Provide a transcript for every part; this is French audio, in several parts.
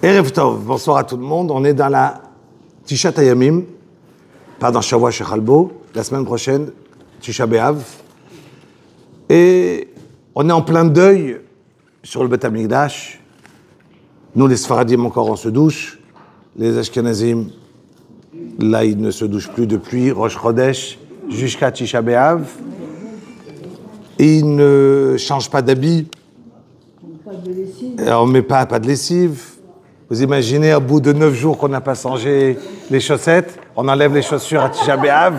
Erev Tov, bonsoir à tout le monde. On est dans la Tisha Tayamim, pas dans Shavua Shechalbo, la semaine prochaine, Tisha B'Av. Et on est en plein deuil sur le Beth Amikdash. Nous, les Sfaradim, encore, on se douche. Les Ashkenazim, là, ils ne se douchent plus depuis Rosh Chodesh jusqu'à Tisha B'Av. Et ils ne changent pas d'habit. On ne met pas de lessive. Vous imaginez, au bout de 9 jours qu'on n'a pas changé les chaussettes, on enlève les chaussures à Tisha B'Av.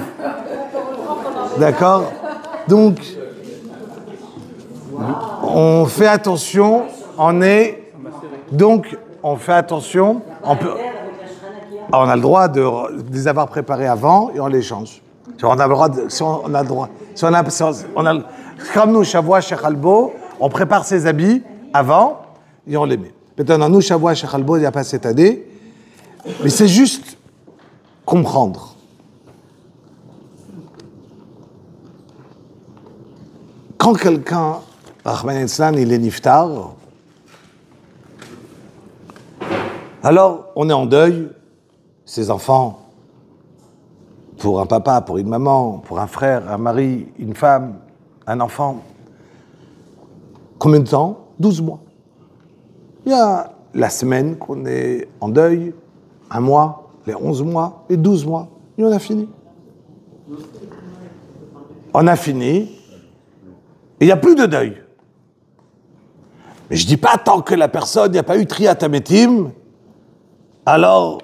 D'accord? Donc, on fait attention, on fait attention, on a le droit de les avoir préparés avant et on les change. On a le droit, comme nous, Shavua Shechalbo, on prépare ses habits avant et on les met. Maintenant, nous, Shavua Shechalbo, il n'y a pas cette année, mais c'est juste comprendre. Quand quelqu'un, Rahman Islan, il est niftar, alors on est en deuil, ses enfants, pour un papa, pour une maman, pour un frère, un mari, une femme, un enfant. Combien de temps? 12 mois. Il y a la semaine qu'on est en deuil, un mois, les 11 mois, les 12 mois. Et on a fini. On a fini. Et il n'y a plus de deuil. Mais je ne dis pas tant que la personne, il n'y a pas eu Triyat Hametim, alors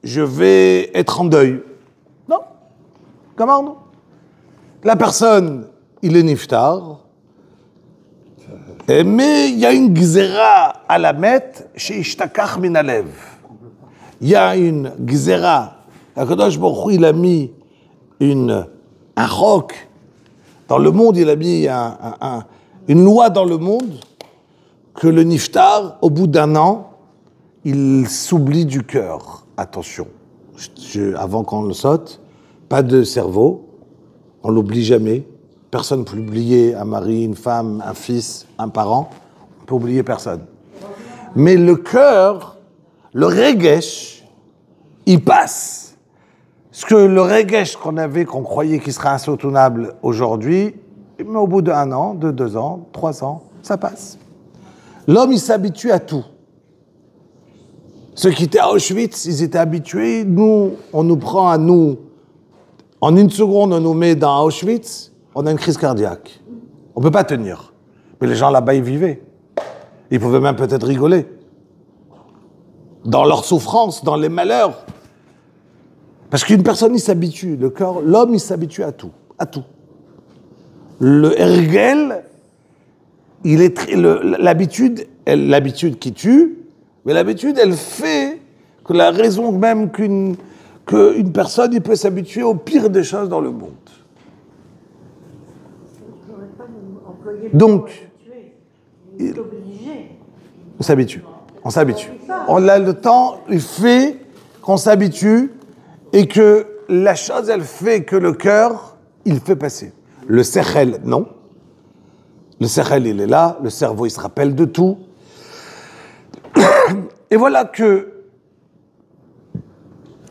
je vais être en deuil. Non. Comment non? La personne, il est niftar, mais il y a une gzera à la mettre chez Ishtakach Minalev. Il y a une gzera. Akadosh Baruch Hu, il a mis un roc dans le monde, il a mis une loi dans le monde que le niftar, au bout d'un an, il s'oublie du cœur. Attention, avant qu'on le saute, pas de cerveau, on l'oublie jamais. Personne ne peut oublier un mari, une femme, un fils, un parent. On ne peut oublier personne. Mais le cœur, le regesh, il passe. Ce que le regesh qu'on croyait qu'il serait insoutenable aujourd'hui, mais au bout d'1 an, de 2 ans, 3 ans, ça passe. L'homme, il s'habitue à tout. Ceux qui étaient à Auschwitz, ils étaient habitués. Nous, on nous prend à nous. En 1 seconde, on nous met dans Auschwitz. On a une crise cardiaque. On ne peut pas tenir. Mais les gens là-bas, ils vivaient. Ils pouvaient même peut-être rigoler. Dans leur souffrance, dans les malheurs. Parce qu'une personne, il s'habitue. Le cœur, l'homme, il s'habitue à tout. À tout. Le ergel, l'habitude qui tue, mais l'habitude, elle fait que la raison même qu'une personne, il peut s'habituer au pire des choses dans le monde. Donc, on s'habitue. On a le temps, il fait qu'on s'habitue et que la chose, elle fait que le cœur, il fait passer. Le sechel, non. Le sechel, il est là. Le cerveau, il se rappelle de tout. Et voilà que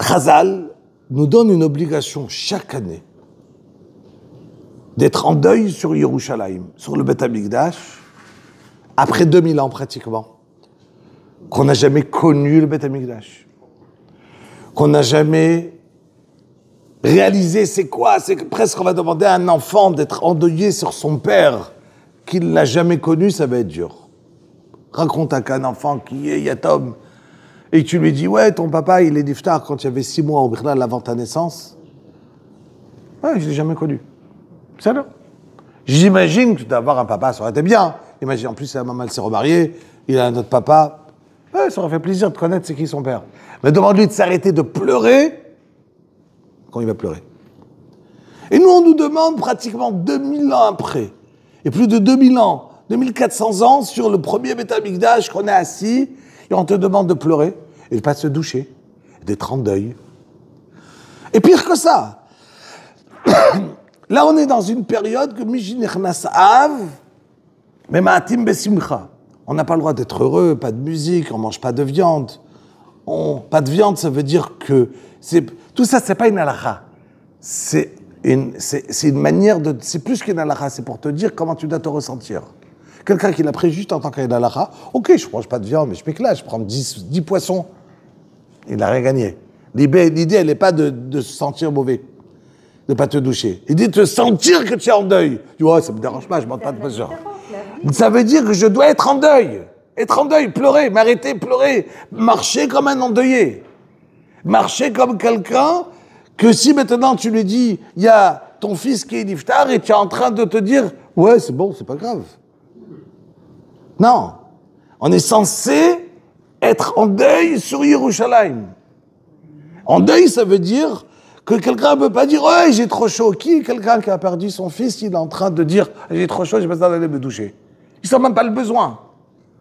Chazal nous donne une obligation chaque année d'être en deuil sur Yerushalayim, sur le Beth Amikdash, après 2000 ans pratiquement, qu'on n'a jamais connu le Beth Amikdash, qu'on n'a jamais réalisé c'est quoi, c'est que presque on va demander à un enfant d'être endeuillé sur son père qu'il n'a jamais connu, ça va être dur. Raconte à un enfant qui est yatom et tu lui dis ouais ton papa il est niftar quand il y avait 6 mois au Birlal avant ta naissance. Ouais, je l'ai jamais connu. C'est là. J'imagine que d'avoir un papa, ça aurait été bien. Imagine, en plus, sa maman, elle s'est remariée, il a un autre papa. Ouais, ça aurait fait plaisir de connaître c'est qui son père. Mais demande-lui de s'arrêter de pleurer quand il va pleurer. Et nous, on nous demande pratiquement 2000 ans après, et plus de 2000 ans, 2400 ans sur le premier Beth Amikdash qu'on est assis, et on te demande de pleurer, et de ne pas se doucher, d'être en deuil. Et pire que ça, là, on est dans une période que Mijinechnas Av, mais Ma'atim Besimcha. On n'a pas le droit d'être heureux, pas de musique, on ne mange pas de viande, pas de viande, ça veut dire que... Tout ça, c'est pas une halakha. C'est une manière de... C'est plus qu'une halakha, c'est pour te dire comment tu dois te ressentir. Quelqu'un qui l'a pris juste en tant qu'une halakha, ok, je mange pas de viande, mais je m'éclate, je prends 10 poissons. Il n'a rien gagné. L'idée, elle n'est pas de se sentir mauvais, de ne pas te doucher. Il dit de te sentir que tu es en deuil. Tu vois, ça ne me dérange pas, je ne mange pas de poisson. Ça veut dire que je dois être en deuil. Être en deuil, pleurer, m'arrêter, pleurer, marcher comme un endeuillé. Marcher comme quelqu'un que si maintenant tu lui dis, il y a ton fils qui est niftar et tu es en train de te dire, ouais, c'est bon, c'est pas grave. Non. On est censé être en deuil sur Yerushalayim. En deuil, ça veut dire que quelqu'un ne peut pas dire, ouais, j'ai trop chaud. Qui est quelqu'un qui a perdu son fils, il est en train de dire, j'ai trop chaud, j'ai besoin d'aller me doucher. Il ne sent même pas le besoin.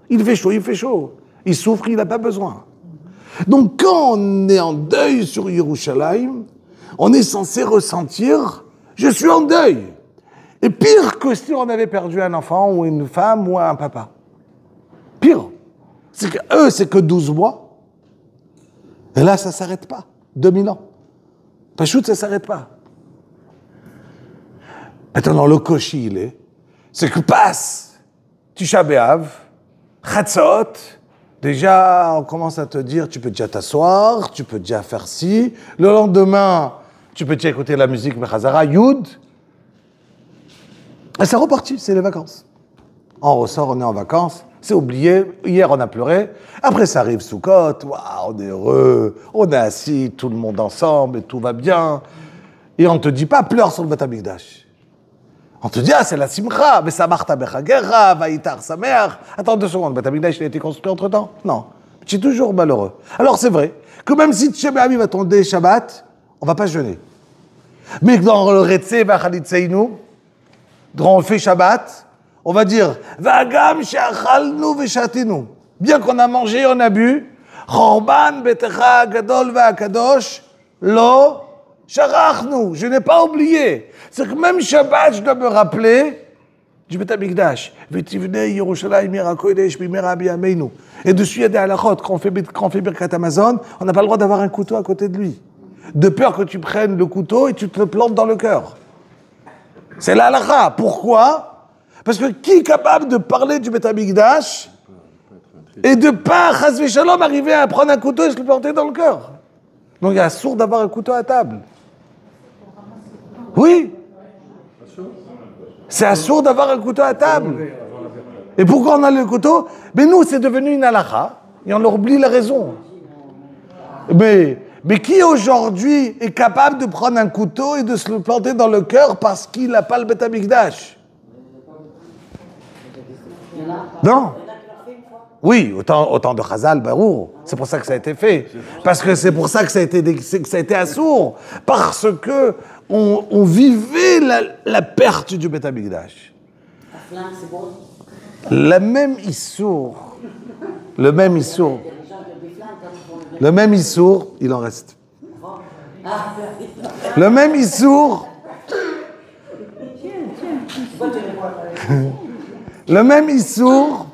Il fait chaud, il fait chaud. Il souffre, il n'a pas besoin. Donc, quand on est en deuil sur Yerushalayim, on est censé ressentir, je suis en deuil. Et pire que si on avait perdu un enfant, ou une femme, ou un papa. Pire. C'est que eux, c'est que 12 mois. Et là, ça ne s'arrête pas. 2000 ans. Pachout, ça ne s'arrête pas. Maintenant, le koshi, il est, c'est que passe Tisha B'Av, Chatzot, déjà, on commence à te dire, tu peux déjà t'asseoir, tu peux déjà faire ci. Le lendemain, tu peux déjà écouter la musique Mechazara, Yud. Et c'est reparti, c'est les vacances. On ressort, on est en vacances, c'est oublié. Hier, on a pleuré. Après, ça arrive Soukot, waouh, on est heureux, on est assis, tout le monde ensemble, et tout va bien. Et on ne te dit pas, pleure sur le Beth Amikdash. On te dit, ah, c'est la simcha, mais ça marta bechagera, vaïtar sa mère. Attends 2 secondes, Beth Amikdash, il a été construit entre-temps? Non. Tu es toujours malheureux. Alors, c'est vrai que même si Tisha B'Av va tomber Shabbat, on ne va pas jeûner. Mais dans le Retzé, Vachalitzeinu, quand on fait Shabbat, on va dire, Vagam she'achalnu ve'shatinu. Bien qu'on a mangé, on a bu, Chorban betecha gadol ve'akadosh, lo sharachnu. Je n'ai pas oublié. C'est que même Shabbat, je dois me rappeler du Beth Amikdash. V'tivnei Yerushalayim ir hakodesh b'mera biyameinu. Et dessus, il y a des halachot. Quand on fait Birkat Hamazon, on n'a pas le droit d'avoir un couteau à côté de lui. De peur que tu prennes le couteau et tu te le plantes dans le cœur. C'est la halakha. Pourquoi? Parce que qui est capable de parler du Beth Amikdash et de pas, chas v'shalom, arriver à prendre un couteau et se le planter dans le cœur? Donc il y a sourd d'avoir un couteau à table. Oui. C'est assourd d'avoir un couteau à table. Et pourquoi on a le couteau? Mais nous, c'est devenu une halakha et on oublie la raison. Mais qui aujourd'hui est capable de prendre un couteau et de se le planter dans le cœur parce qu'il n'a pas le Beth Amikdash? Non. Oui, autant de Chazal, Barour. C'est pour ça que ça a été fait. Parce que c'est pour ça que ça a été assourd. Parce que on vivait la perte du Beth Amikdash. Le même Issour, il en reste. Le même Issour,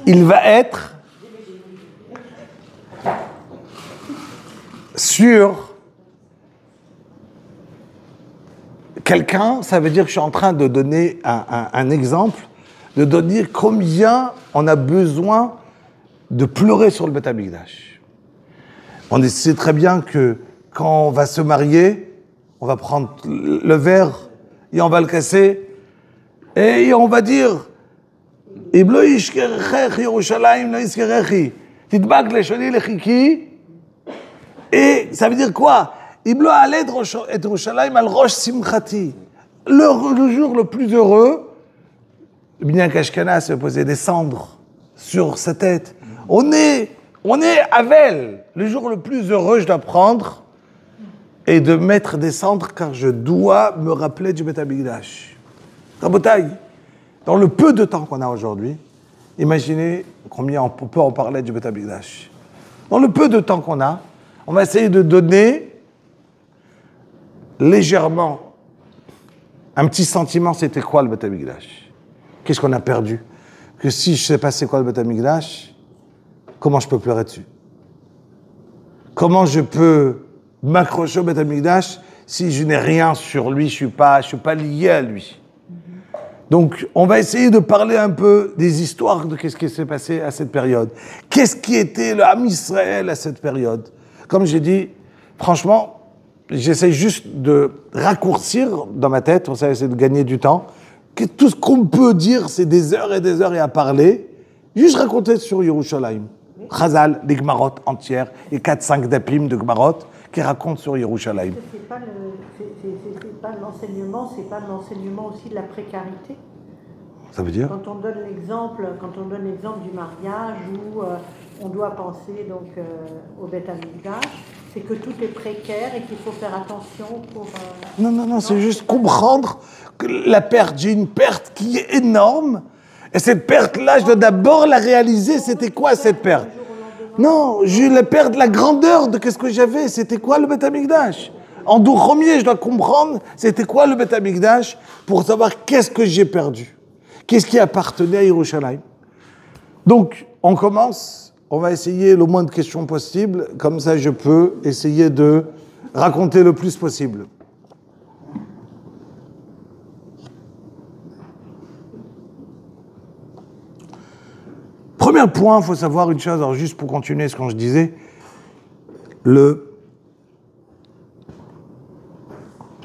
il va être sur quelqu'un. Ça veut dire que je suis en train de donner un exemple, de donner combien on a besoin de pleurer sur le Beth Amikdash. On sait très bien que quand on va se marier, on va prendre le verre et on va le casser et on va dire et ça veut dire quoi? Le jour le plus heureux, bien qu'Ashkenaz se posait des cendres sur sa tête. On est Avel. Le jour le plus heureux, je dois prendre et de mettre des cendres car je dois me rappeler du Beth Amikdash. Rabotaï, dans le peu de temps qu'on a aujourd'hui, imaginez combien on peut en parler du Beth Amikdash. Dans le peu de temps qu'on a, on va essayer de donner légèrement un petit sentiment. C'était quoi le Beth Amikdash? Qu'est-ce qu'on a perdu? Que si je ne sais pas c'est quoi le Beth Amikdash, comment je peux pleurer dessus? Comment je peux m'accrocher au Beth Amikdash si je n'ai rien sur lui, je suis pas lié à lui. Donc, on va essayer de parler un peu des histoires de qu'est-ce qui s'est passé à cette période. Qu'est-ce qui était le Ham Israël à cette période? Comme j'ai dit, franchement, j'essaie juste de raccourcir dans ma tête, on va essayer de gagner du temps, que tout ce qu'on peut dire, c'est des heures et à parler, juste raconter sur Yerushalayim. Chazal, les Gmarot entières, et 4-5 dapim de Gmarot qui racontent sur Yerushalayim. C'est pas l'enseignement, c'est pas l'enseignement aussi de la précarité. Ça veut dire? Quand on donne l'exemple du mariage où on doit penser donc au Beth Amikdash, c'est que tout est précaire et qu'il faut faire attention pour. Non, c'est juste comprendre que la perte, j'ai une perte qui est énorme, et cette perte-là, je dois d'abord la réaliser. C'était quoi cette perte? Non, j'ai la perte, la grandeur de qu'est-ce que j'avais. C'était quoi le Beth Amikdash? En premier, je dois comprendre c'était quoi le Beth Amikdash pour savoir qu'est-ce que j'ai perdu. Qu'est-ce qui appartenait à Yerushalayim. Donc, on commence, on va essayer le moins de questions possible, comme ça je peux essayer de raconter le plus possible. Premier point, il faut savoir une chose, alors juste pour continuer ce que je disais,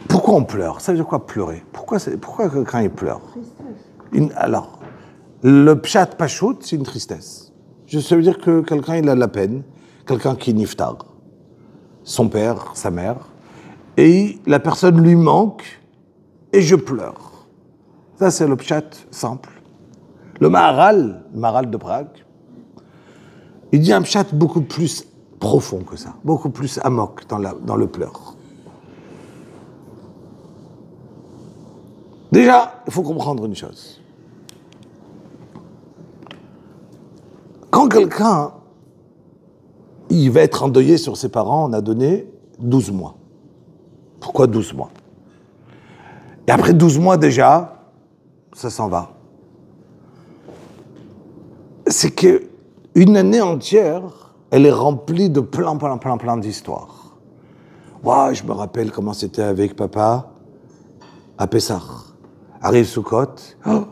pourquoi on pleure? Ça veut dire quoi pleurer? Pourquoi quelqu'un il pleure? Alors, le pshat pachout, c'est une tristesse. Ça veut dire que quelqu'un il a de la peine, quelqu'un qui est niftar, son père, sa mère, et la personne lui manque, et je pleure. Ça c'est le pshat simple. Le Maharal de Prague, il dit un pshat beaucoup plus profond que ça, beaucoup plus amok dans le pleur. Déjà, il faut comprendre une chose. Quand quelqu'un il va être endeuillé sur ses parents, on a donné 12 mois. Pourquoi 12 mois? Et après 12 mois déjà, ça s'en va. C'est qu'une année entière, elle est remplie de plein d'histoires. Ouais, je me rappelle comment c'était avec papa à Pessah. Arrive Sukkot,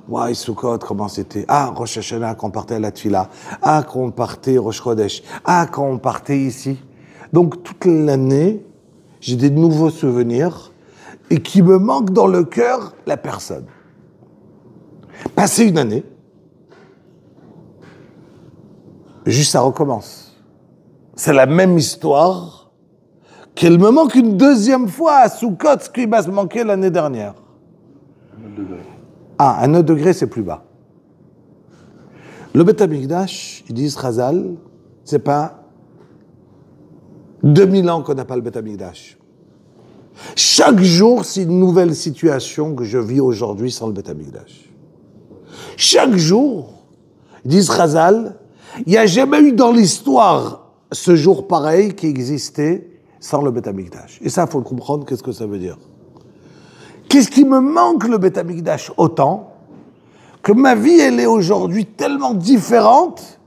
ouais, Sukkot, comment c'était? Ah, Rosh Hashanah, quand on partait à la Tfila. Ah, quand on partait Rosh Chodesh. Ah, quand on partait ici. Donc, toute l'année, j'ai des nouveaux souvenirs et qui me manquent dans le cœur la personne. Passer une année, juste ça recommence. C'est la même histoire qu'elle me manque une deuxième fois à Sukkot, ce qui m'a manqué l'année dernière. Ah, un autre degré, c'est plus bas. Le Beth Amikdash, ils disent Chazal, c'est pas 2000 ans qu'on n'a pas le Beth Amikdash. Chaque jour, c'est une nouvelle situation que je vis aujourd'hui sans le Beth Amikdash. Chaque jour, ils disent Chazal, il n'y a jamais eu dans l'histoire ce jour pareil qui existait sans le Beth Amikdash. Et ça, il faut le comprendre, qu'est-ce que ça veut dire. Qu'est-ce qui me manque le Beth Amikdash autant que ma vie, elle est aujourd'hui tellement différente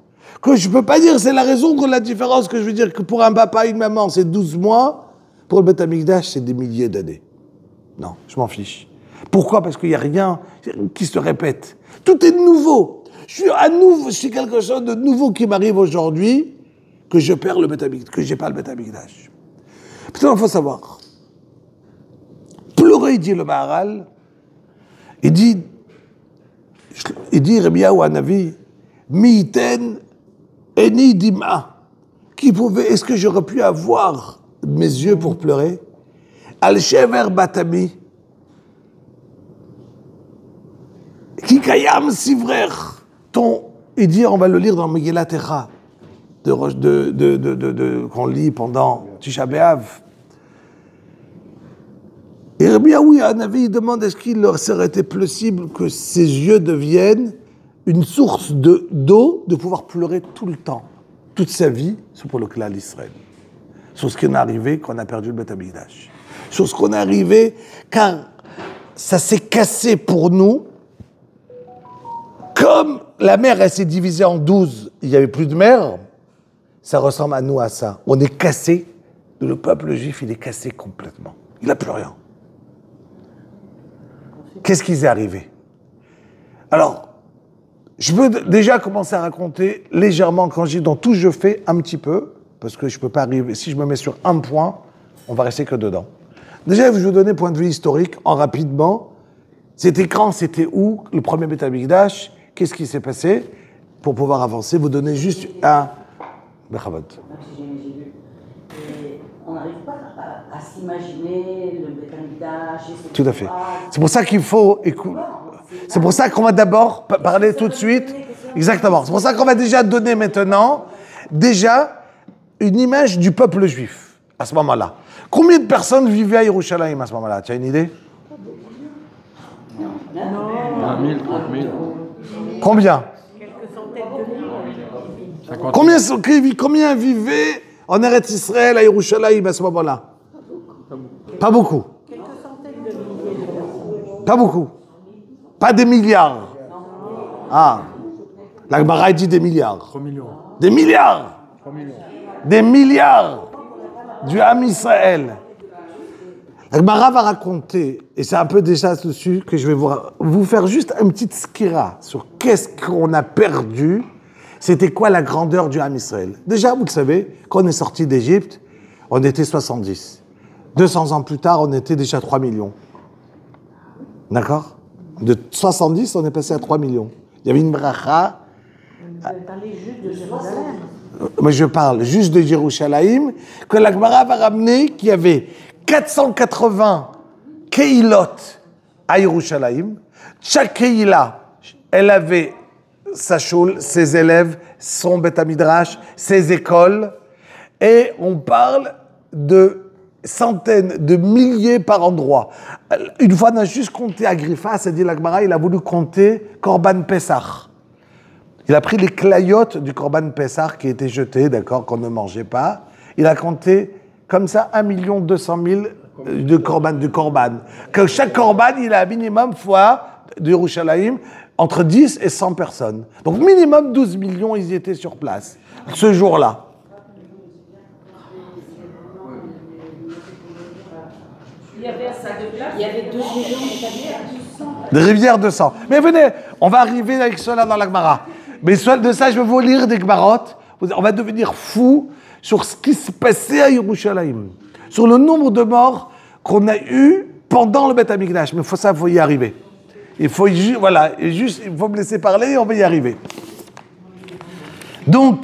que je ne peux pas dire c'est la raison de la différence, que je veux dire que pour un papa et une maman, c'est 12 mois, pour le Beth Amikdash, c'est des milliers d'années. Non, je m'en fiche. Pourquoi? Parce qu'il n'y a rien qui se répète. Tout est nouveau. Je suis quelque chose de nouveau qui m'arrive aujourd'hui, que je perds le Beth Amikdash, que je n'ai pas le Beth Amikdash. Putain, il faut savoir. Pleurer, dit le Maharal, il dit Rabbi Yahu Hanavi, mi'iten eni dima, est-ce que j'aurais pu avoir mes yeux pour pleurer? Al shever batami, ki kayam sivrer, il dit, on va le lire dans Megillat Echa, qu'on lit pendant Tisha B'Av. Et Rabbi Yahu Hanavi demande est-ce qu'il leur serait été possible que ses yeux deviennent une source d'eau, de pouvoir pleurer tout le temps, toute sa vie, c'est pour le clan d'Israël. Sur ce qui est arrivé quand on a perdu le Beth Amikdash. Sur ce qu'on est arrivé car ça s'est cassé pour nous. Comme la mer elle s'est divisée en 12, il n'y avait plus de mer, ça ressemble à nous à ça. On est cassé, le peuple juif, il est cassé complètement. Il n'a plus rien. Qu'est-ce qui est arrivé? Alors, je peux déjà commencer à raconter légèrement, quand je dis dans tout, je fais un petit peu, parce que je ne peux pas arriver, si je me mets sur un point, on va rester que dedans. Déjà, je vais vous donner point de vue historique, en rapidement. Cet écran, c'était où? Le premier Beth Amikdash. Qu'est-ce qui s'est passé? Pour pouvoir avancer, vous donnez juste un... On n'arrive pas à s'imaginer le Beth Amikdash. Tout à fait. C'est pour ça qu'il faut écouter. C'est pour ça qu'on va d'abord parler tout de suite. Exactement. C'est pour ça qu'on va déjà donner maintenant, déjà, une image du peuple juif, à ce moment-là. Combien de personnes vivaient à Yerushalayim à ce moment-là? Tu as une idée? 20 000, 30 000. Combien? Quelques centaines de milliers. Combien vivaient en Eretz Israël à Yerushalayim à ce moment-là? Pas beaucoup. Quelques centaines de milliers de personnes. Pas beaucoup. Pas des milliards. Ah. La Gemara dit des milliards. 3 millions. Des milliards. 3 millions. Des milliards du Ham Israël. La Gemara va raconter, et c'est un peu déjà dessus que je vais vous faire juste un petit skira sur qu'est-ce qu'on a perdu. C'était quoi la grandeur du Ham Israël? Déjà, vous le savez, quand on est sorti d'Égypte, on était 70. 200 ans plus tard, on était déjà 3 millions. D'accord? De 70, on est passé à 3 millions. Il y avait une bracha. Vous êtes allé juste de Jérusalem. Moi, je parle juste de Jérusalem, que la Gemara va ramener qu'il y avait 480 keilot à Jérusalem. Chaque keila, elle avait sa choule, ses élèves, son Beth Midrash, ses écoles. Et on parle de centaines, de milliers par endroit. Une fois, on a juste compté à Grifa, c'est dit la Gemara, il a voulu compter Korban Pessah. Il a pris les clayotes du Korban Pessah qui étaient jetées, d'accord, qu'on ne mangeait pas. Il a compté comme ça 1 200 000 de Korban. Que chaque Korban, il a un minimum fois de Yerushalayim entre 10 et 100 personnes. Donc minimum 12 millions, ils y étaient sur place, ce jour-là. Il y avait 2 millions de rivières de sang. Mais venez, on va arriver avec cela dans la Gemara. Mais de ça, je vais vous lire des Gemarot. On va devenir fou sur ce qui se passait à Yerushalayim. Sur le nombre de morts qu'on a eu pendant le Beth Amikdash. Mais il faut y arriver. Il faut, voilà, il faut me laisser parler et on va y arriver. Donc,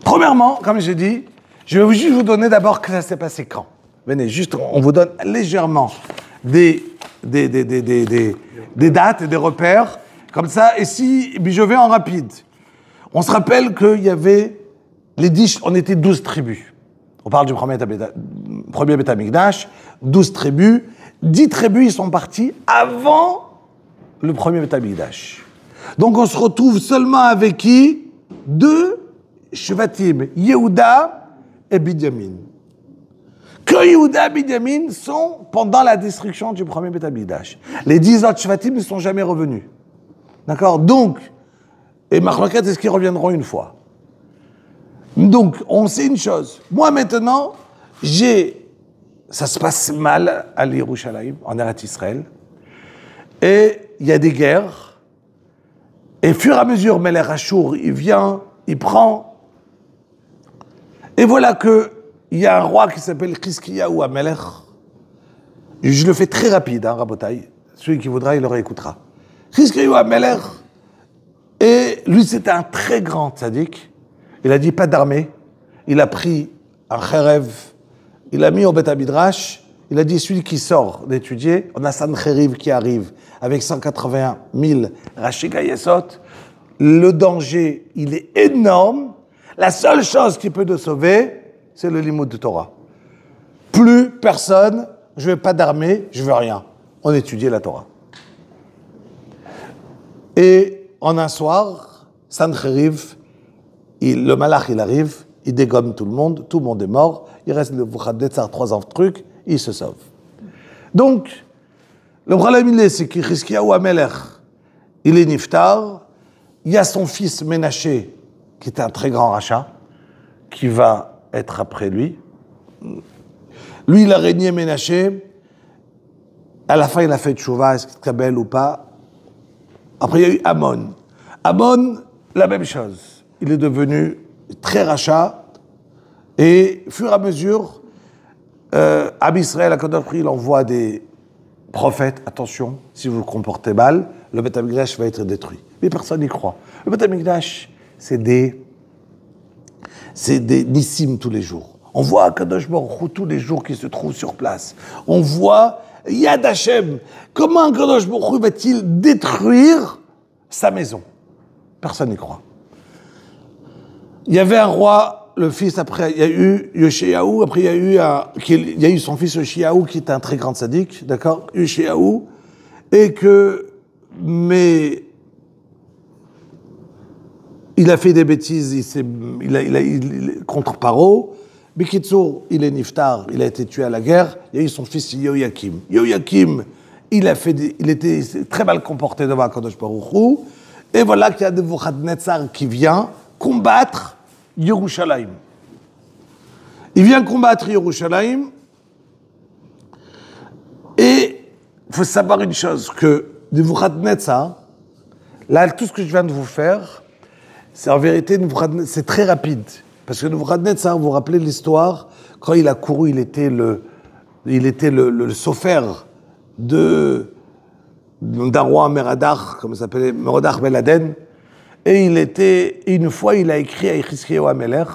premièrement, comme j'ai dit, je vais juste vous donner d'abord que ça s'est passé quand. Venez, juste, on vous donne légèrement des dates et des repères, comme ça, et si je vais en rapide. On se rappelle qu'il y avait on était 12 tribus. On parle du premier Beth Amikdash, 12 tribus. 10 tribus, ils sont partis avant le premier Beth Amikdash. Donc on se retrouve seulement avec qui? 2 Shvatim, Yehuda et Binyamin. Que Yehuda et Binyamin sont pendant la destruction du premier Beth Amikdash. Les 10 autres Shvatim ne sont jamais revenus. D'accord? Donc, et Marloquet, est-ce qu'ils reviendront une fois? Donc, on sait une chose. Moi, maintenant, ça se passe mal à Yerushalayim, en Eretz Israël. Et il y a des guerres. Et fur et à mesure, Melech Ashur, il vient, il prend. Et voilà qu'il y a un roi qui s'appelle Chizkiyahu HaMelech. Je le fais très rapide, Rabotai. Celui qui voudra, il le réécoutera. Chizkiyahu HaMelech. Et lui, c'était un très grand tzaddik. Il a dit pas d'armée. Il a pris un kherev. Il a mis au Beth Midrash. Il a dit celui qui sort d'étudier, on a Sancheriv qui arrive avec 181 000 Rashi Gayesot. Le danger, il est énorme. La seule chose qui peut te sauver, c'est le limoud de Torah. Plus personne, je veux pas d'armée, je veux rien. On étudie la Torah. Et en un soir, Sancheriv, le malach, il arrive, il dégomme tout le monde est mort, il reste le Vuchadetzar, 3 ans de trucs, il se sauve. Donc, le problème, c'est que Chizkiyahu HaMelech, il est niftar, il y a son fils Ménaché, qui est un très grand rachat, qui va être après lui. Lui, il a régné Ménaché. À la fin, il a fait tchouva, est-ce qu'il est très belle ou pas? Après, il y a eu Amon. Amon, la même chose. Il est devenu très rachat. Et, au fur et à mesure, Am Israël, à Kadosh, il envoie des prophètes. Attention, si vous vous comportez mal, le Beth Amikdash va être détruit. Mais personne n'y croit. Le Beth Amikdash, c'est des nissim tous les jours. On voit Kadosh Baruch Hu tous les jours qui se trouve sur place. On voit Yad Hashem. Comment Kadosh Baruch Hu va-t-il détruire sa maison? Personne n'y croit. Il y avait un roi, le fils, après, il y a eu Yoshéaou, après il y a eu son fils Yoshéaou qui était un très grand sadique, d'accord? Yoshéaou, mais il a fait des bêtises, contre Paro. Bikitsour, il est niftar, il a été tué à la guerre. Il y a eu son fils Yoyakim. Yoyakim, il était très mal comporté devant Kadosh Baruch Hu. Et voilà qu'il y a Nebuchadnezzar qui vient combattre Yerushalayim. Il vient combattre Yerushalayim. Et il faut savoir une chose, que Nebuchadnezzar, là, tout ce que je viens de vous faire, c'est en vérité, c'est très rapide. Parce que Nebuchadnezzar, vous vous rappelez l'histoire, quand il a couru, il était le sophère d'un roi Merodach, comme ça s'appelait, Merodach Beladen. Et une fois, il a écrit à Yechizkiyahu Amelech,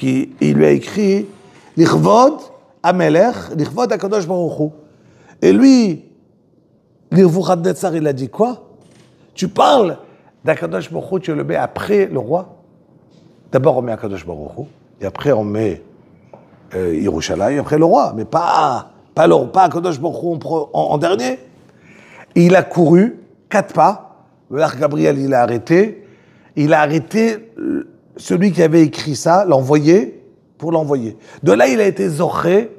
il lui a écrit Lichvod Amelech, Lichvod HaKadosh Baruch Hu. Et lui, Nebuchadnezzar, il a dit quoi? Tu parles d'HaKadosh Baruch Hu, tu le mets après le roi? D'abord, on met HaKadosh Baruch Hu, et après, on met Yerushalayim, et après le roi, mais pas HaKadosh Baruch Hu en dernier. Et il a couru 4 pas, l'Arc Gabriel, il a arrêté celui qui avait écrit ça, l'envoyé, pour l'envoyer. De là, il a été zoré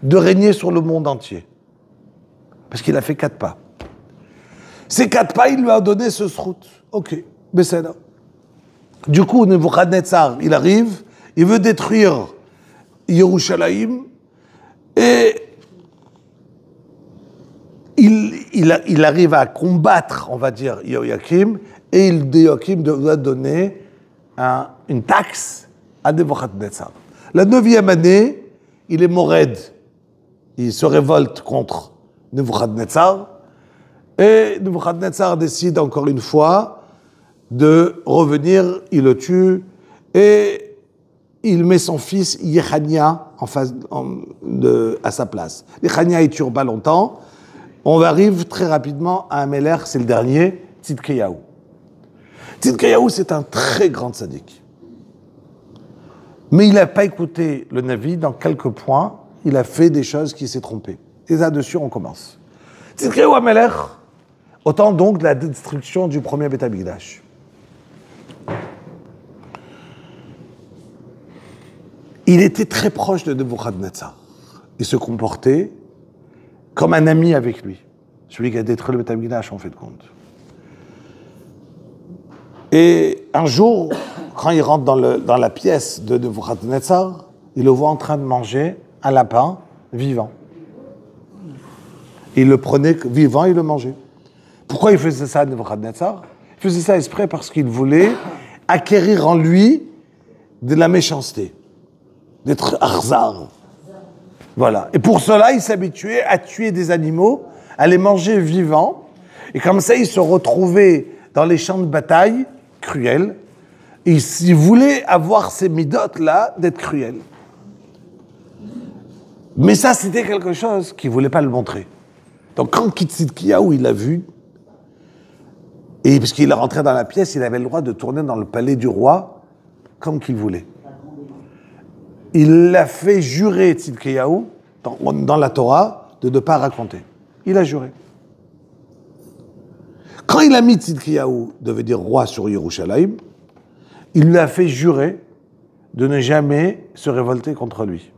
de régner sur le monde entier. Parce qu'il a fait 4 pas. Ces 4 pas, il lui a donné ce srout. Ok, mais c'est là. Du coup, Nebuchadnezzar, il arrive, il veut détruire Yerushalayim, et il arrive à combattre, on va dire, Yoyakim, et Yoyakim doit donner une taxe à Nebuchadnezzar. La 9e année, il est mored, il se révolte contre Nebuchadnezzar, et Nebuchadnezzar décide encore une fois de revenir, il le tue, et il met son fils Yechania à sa place. Yechania, il tue pas longtemps. On arrive très rapidement à un Amelech, c'est le dernier, Tzidkiyahu. Tzidkiyahu, c'est un très grand sadique. Mais il n'a pas écouté le Navi dans quelques points, il a fait des choses qui s'est trompé. Et là-dessus, on commence. Tzidkiyahu Amelech, au temps donc de la destruction du premier Beth Amikdash. Il était très proche de Nebuchadnezzar. Il se comportait comme un ami avec lui. Celui qui a détruit le Beth Amikdash, en fait de compte. Et un jour, quand il rentre dans la pièce de Nebuchadnezzar, il le voit en train de manger un lapin vivant. Il le prenait vivant, il le mangeait. Pourquoi il faisait ça à Nebuchadnezzar? Il faisait ça exprès parce qu'il voulait acquérir en lui de la méchanceté, d'être arzar. Voilà. Et pour cela, il s'habituait à tuer des animaux, à les manger vivants. Et comme ça, il se retrouvait dans les champs de bataille cruels. Et il voulait avoir ces midotes-là d'être cruel. Mais ça, c'était quelque chose qu'il ne voulait pas le montrer. Donc quand Tzidkiyahu, il l'a vu, et parce qu'il est rentré dans la pièce, il avait le droit de tourner dans le palais du roi comme qu'il voulait. Il l'a fait jurer, Tzidkiyahu, dans la Torah, de ne pas raconter. Il a juré. Quand il a mis Tzidkiyahu, devenir roi sur Yerushalayim, il lui a fait jurer de ne jamais se révolter contre lui.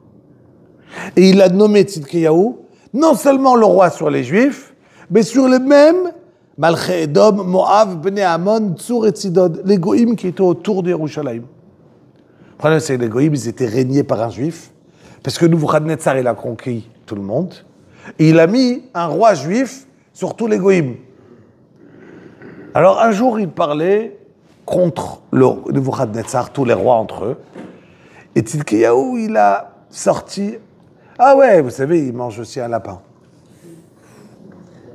Et il a nommé Tzidkiyahu, non seulement le roi sur les Juifs, mais sur le même Malché Edom, Moab, Bnei Ammon, Tsur et Sidon, les Goïms qui étaient autour de Yerushalayim. Le problème, c'est que les Goïms, ils étaient régnés par un juif, parce que Nebuchadnezzar, il a conquis tout le monde, et il a mis un roi juif sur tous les Goïms. Alors un jour, il parlait contre le Nebuchadnezzar, tous les rois entre eux, et Tzidkiyahu, il a sorti, ah ouais, vous savez, il mange aussi un lapin.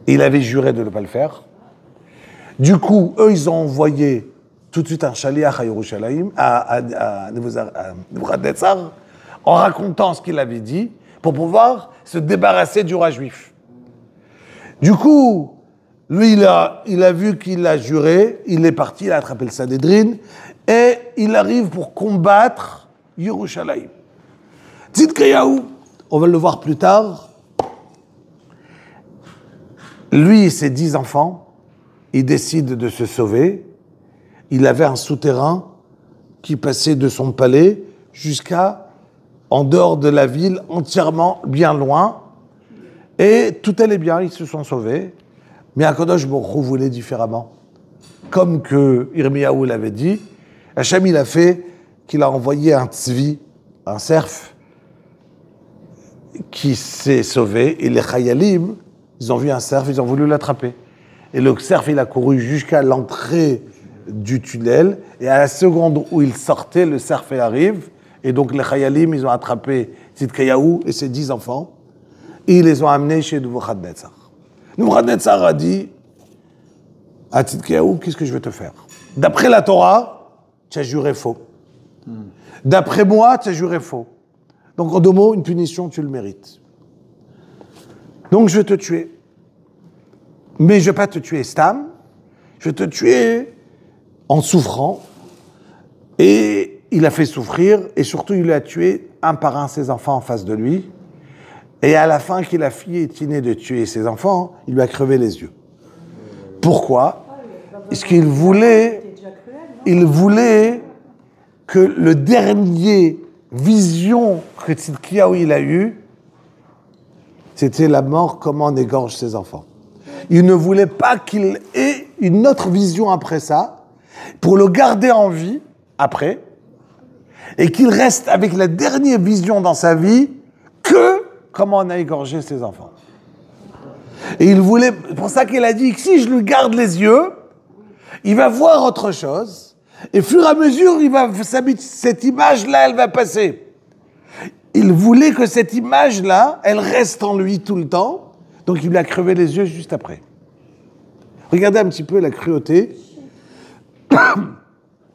Il avait juré de ne pas le faire. Du coup, eux, ils ont envoyé tout de suite un shaliach à Yerushalayim, à Nebuchadnezzar, en racontant ce qu'il avait dit, pour pouvoir se débarrasser du roi juif. Du coup, lui, il a vu qu'il a juré, il est parti, il a attrapé le Sanhédrin, et il arrive pour combattre Yerushalayim. Tzidkiyahu, on va le voir plus tard, lui et ses 10 enfants, ils décident de se sauver. Il avait un souterrain qui passait de son palais jusqu'à en dehors de la ville, entièrement bien loin. Et tout allait bien, ils se sont sauvés. Mais Akadosh Baruch Hu voulait différemment. Comme que Yirmiyahu l'avait dit, Hachem il a fait qu'il a envoyé un tzvi, un cerf, qui s'est sauvé. Et les Chayalim, ils ont vu un cerf, ils ont voulu l'attraper. Et le cerf, il a couru jusqu'à l'entrée du tunnel. Et à la seconde où il sortait, le cerf arrive. Et donc les Chayalim, ils ont attrapé Tzidkiyahu et ses 10 enfants. Et ils les ont amenés chez Nebuchadnezzar. Nebuchadnezzar a dit à Tzidkiyahu, qu'est-ce que je vais te faire? D'après la Torah, tu as juré faux. D'après moi, tu as juré faux. Donc en 2 mots, une punition, tu le mérites. Donc je vais te tuer. Mais je ne vais pas te tuer stam, je vais te tuer en souffrant. Et il a fait souffrir, et surtout il a tué un par un ses enfants en face de lui. Et à la fin qu'il a fiétiné de tuer ses enfants, il lui a crevé les yeux. Pourquoi? Parce qu'il voulait que le dernier vision que Tzidkiyahu il a eue, c'était la mort, comment on égorge ses enfants. Il ne voulait pas qu'il ait une autre vision après ça, pour le garder en vie après, et qu'il reste avec la dernière vision dans sa vie que comment on a égorgé ses enfants. Et il voulait, c'est pour ça qu'il a dit que si je lui garde les yeux, il va voir autre chose, et au fur et à mesure, cette image-là, elle va passer. Il voulait que cette image-là, elle reste en lui tout le temps, donc il lui a crevé les yeux juste après. Regardez un petit peu la cruauté.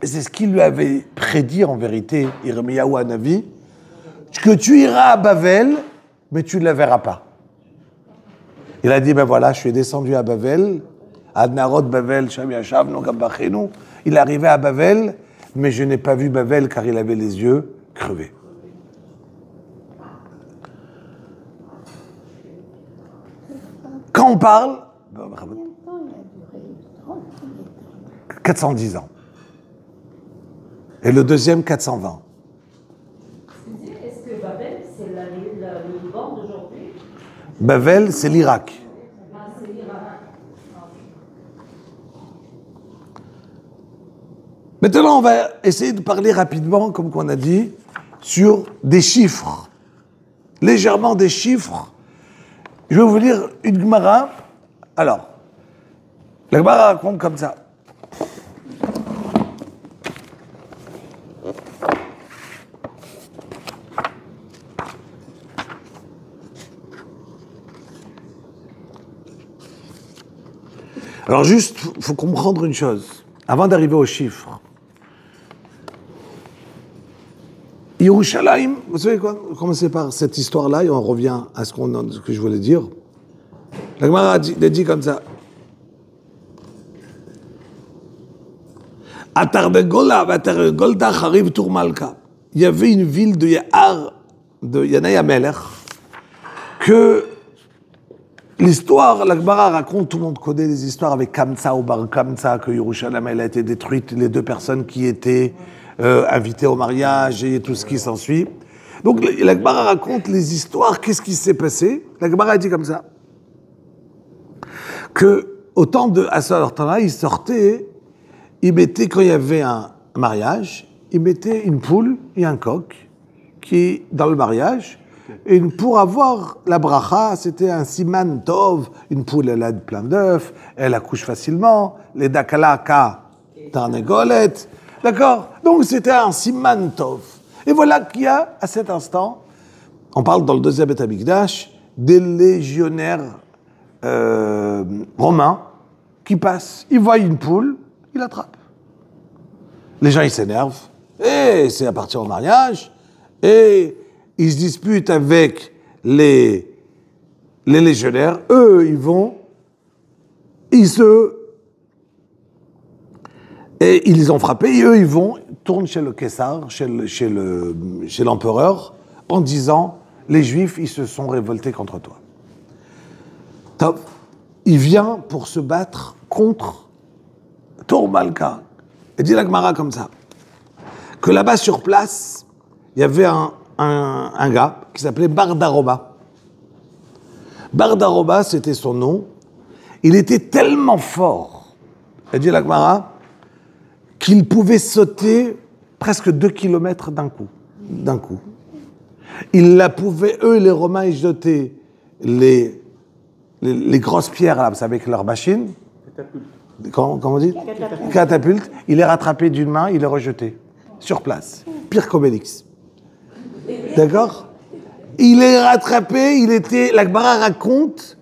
C'est ce qu'il lui avait prédit en vérité, Yirmiyahu Hanavi, que tu iras à Bavel, mais tu ne la verras pas. Il a dit, ben voilà, je suis descendu à Bavel, à Narod Bavel, Sham Yashav, Nogabachenu. Il est arrivé à Bavel, mais je n'ai pas vu Bavel car il avait les yeux crevés. Quand on parle, 410 ans. Et le deuxième, 420. Est-ce que Babel, c'est le Liban d'aujourd'hui? Bavel, c'est l'Irak. Ah, c'est l'Irak. Maintenant, on va essayer de parler rapidement, comme qu'on a dit, sur des chiffres. Légèrement des chiffres. Je vais vous lire une Gemara. Alors, la Gemara raconte comme ça. Alors juste, il faut comprendre une chose, avant d'arriver aux chiffres. Yerushalayim, vous savez quoi? On va commencer par cette histoire-là et on revient à ce que je voulais dire. La Gemara a dit comme ça. Il y avait une ville de Yahar, de Yanai Amelech, que l'histoire, la Gemara raconte, tout le monde connaît les histoires avec Kamsa ou Bar Kamsa, que Yerushalayim elle a été détruite, les 2 personnes qui étaient invitées au mariage et tout ce qui s'ensuit. Donc la Gemara raconte les histoires, qu'est-ce qui s'est passé. La Gemara a dit comme ça, que au temps de Assalortana, ils sortaient, ils mettaient, quand il y avait un mariage, ils mettaient une poule et un coq qui, dans le mariage, et pour avoir la bracha, c'était un siman tov, une poule, elle a plein d'œufs, elle accouche facilement, les dakalaka, tarnegolet, d'accord? Donc c'était un siman tov. Et voilà qu'il y a, à cet instant, on parle dans le deuxième Beth Amikdash, des légionnaires romains qui passent. Ils voient une poule, ils l'attrapent. Les gens, ils s'énervent, et c'est à partir au mariage, et ils se disputent avec les légionnaires. Eux, ils vont, ils les ont frappés, et eux, ils vont, tournent chez le Kessar, chez l'empereur, en disant, les Juifs, ils se sont révoltés contre toi. Top. Il vient pour se battre contre Tourmalka. Et dit la Gemara comme ça, que là-bas sur place, il y avait un gars qui s'appelait Bardaroba. Bardaroba, c'était son nom. Il était tellement fort, elle dit la Gemara, qu'il pouvait sauter presque 2 kilomètres d'un coup. Ils la pouvaient, eux, les Romains, ils jetaient les grosses pierres, là, vous savez, avec leur machine. Comment on dit ? Catapulte. Il les rattrapait d'une main, il les rejetait. Sur place. Pire qu'Obélix. D'accord ? Il les rattrapait, la Gemara raconte,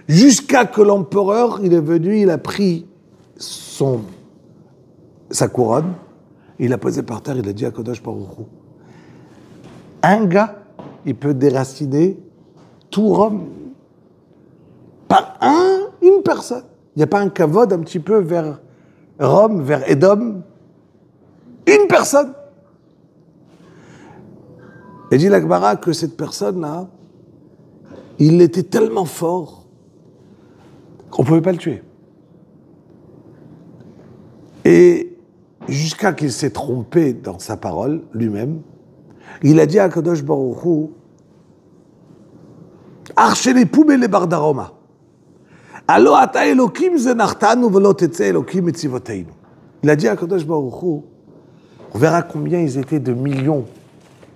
jusqu'à que l'empereur, il est venu, il a pris sa couronne, il l'a posée par terre, il a dit à Kodosh Baruch Hu, un gars, il peut déraciner tout Rome. Pas une personne. Il n'y a pas un kavod un petit peu vers Rome, vers Édom? Une personne. Et dit la Gemara que cette personne-là, il était tellement fort qu'on ne pouvait pas le tuer. Et jusqu'à qu'il s'est trompé dans sa parole, lui-même, il a dit à Kadosh Baruch Hu, Archeli poubele bardaroma. Allo ata Elokim zenartanu velo tetze Elokim etzivoteinu. Il a dit à Kadosh Baruch Hu, on verra combien ils étaient de millions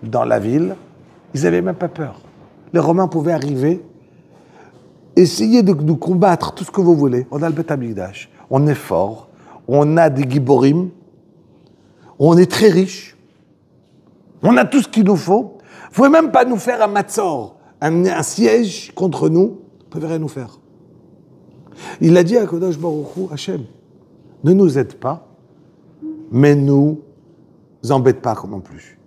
dans la ville, ils n'avaient même pas peur. Les Romains pouvaient arriver, essayer de nous combattre, tout ce que vous voulez. On a le Beth Amikdash, on est fort, on a des giborim, on est très riche, on a tout ce qu'il nous faut. Vous ne pouvez même pas nous faire un matzor, un siège contre nous, vous ne pouvez rien nous faire. Il a dit à Kodosh Baruch Hu, Hachem, ne nous aide pas, mais nous embête pas non plus.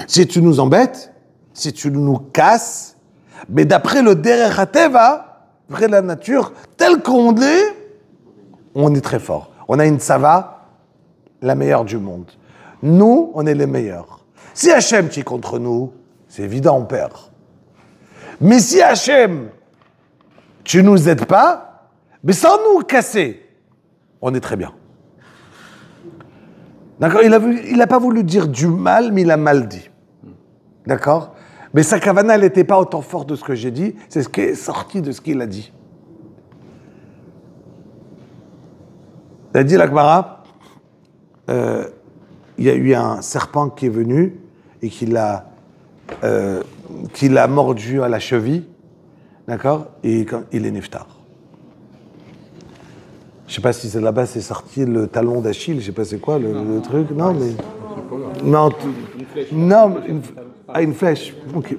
Si tu nous embêtes, si tu nous casses, mais d'après le Derech HaTeva, d'après la nature, tel qu'on est, on est très fort. On a une Sava, la meilleure du monde. Nous, on est les meilleurs. Si Hachem est contre nous, c'est évident, on perd. Mais si Hachem, tu nous aides pas, mais sans nous casser, on est très bien. D'accord ? Il n'a pas voulu dire du mal, mais il a mal dit. D'accord ? Mais sa kavana, elle n'était pas autant forte de ce que j'ai dit, c'est ce qui est sorti de ce qu'il a dit. Il a dit la Gemara, il y a eu un serpent qui est venu et qui l'a mordu à la cheville, d'accord ? Et il est niftar. Je ne sais pas si c'est là-bas, c'est sorti le talon d'Achille, je ne sais pas c'est quoi le truc. Non, mais. Non, une flèche. Ok.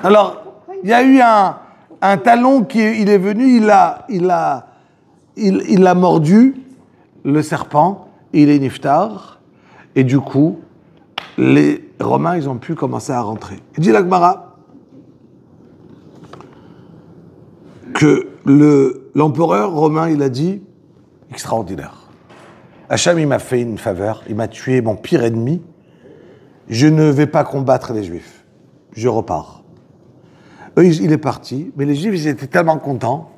Alors, il y a eu un talon qui il est venu, il a mordu le serpent, il est niftar, et du coup, les Romains, ils ont pu commencer à rentrer. Il dit la Gemara que l'empereur romain, il a dit, extraordinaire. Hachem, il m'a fait une faveur, il m'a tué mon pire ennemi, je ne vais pas combattre les Juifs, je repars. Eux, il est parti, mais les Juifs, ils étaient tellement contents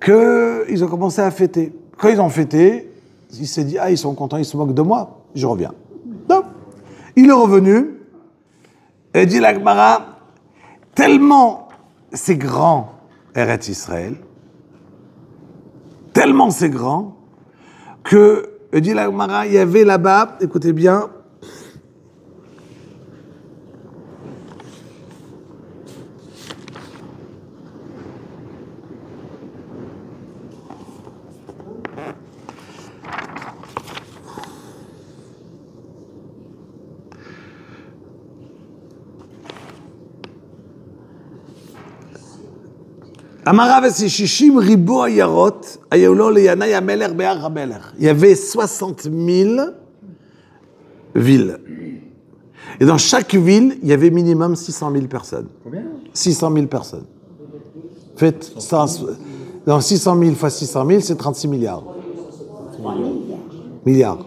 qu'ils ont commencé à fêter. Quand ils ont fêté, il s'est dit, ils sont contents, ils se moquent de moi, je reviens. Donc, il est revenu, et dit la Gemara, tellement c'est grand, Eretz Israël, Tellement c'est grand que, dit la Gemara, il y avait là-bas, écoutez bien, Amarav et Shishim Ribo Ayarot, Ayolo Leyana Yameler Be'ar HaMelech. Il y avait 60 000 villes. Et dans chaque ville, il y avait minimum 600 000 personnes. Combien? 600 000 personnes. Faites, dans 600 000 fois 600 000, c'est 36 milliards. Milliards.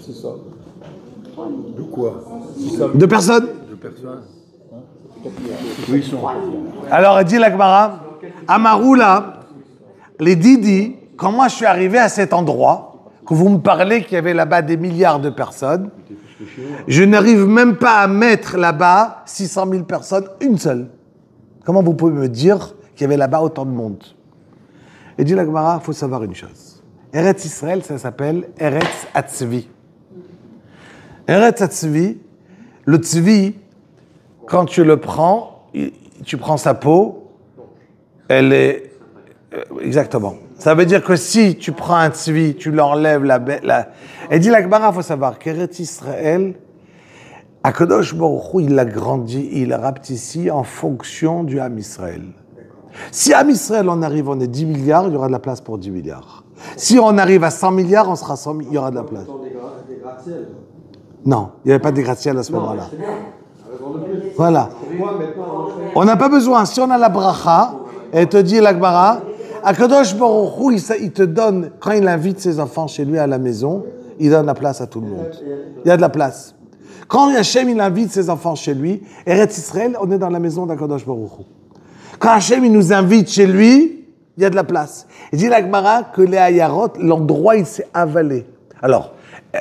C'est ça. De quoi? De personnes. De personnes. Oui, ils sont. Alors, dit la Gemara, Amaroula, les Didi, quand moi je suis arrivé à cet endroit, que vous me parlez qu'il y avait là-bas des milliards de personnes, je n'arrive même pas à mettre là-bas 600 000 personnes, une seule. Comment vous pouvez me dire qu'il y avait là-bas autant de monde? Et dit la Gemara, il faut savoir une chose. Eretz Israël, ça s'appelle Eretz Atzvi. Eretz Atzvi, le Tzvi, quand tu le prends, tu prends sa peau, elle est... exactement. Ça veut dire que si tu prends un tzvi, tu l'enlèves, et dit la Gemara, il faut savoir qu'Eretz Israël, Akadosh Baruch Hu, il l'a grandi, il l'a rapetissé en fonction du Ham Israël. Si Ham Israël, on arrive, on est 10 milliards, il y aura de la place pour 10 milliards. Si on arrive à 100 milliards, on sera 100 milliards, il y aura de la place. Non, il n'y avait pas des gratte-ciel à ce moment-là. Voilà. On n'a pas besoin. Si on a la bracha, et te dit la Gemara, Akadosh Baruch Hu, il te donne, quand il invite ses enfants chez lui à la maison, il donne la place à tout le monde. Il y a de la place. Quand Hachem, il invite ses enfants chez lui, Eretz Israël, on est dans la maison d'Akadosh Baruch Hu. Quand Hachem, il nous invite chez lui, il y a de la place. Il dit la Gemara que les Ayarot, l'endroit, il s'est avalé. Alors,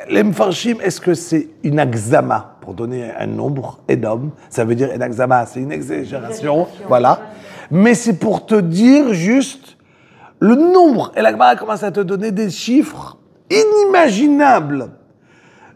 les Mfarshim, est-ce que c'est une agzama pour donner un nombre énorme? Ça veut dire une agzama, c'est une exagération, voilà. Mais c'est pour te dire juste le nombre. Et la Gemara commence à te donner des chiffres inimaginables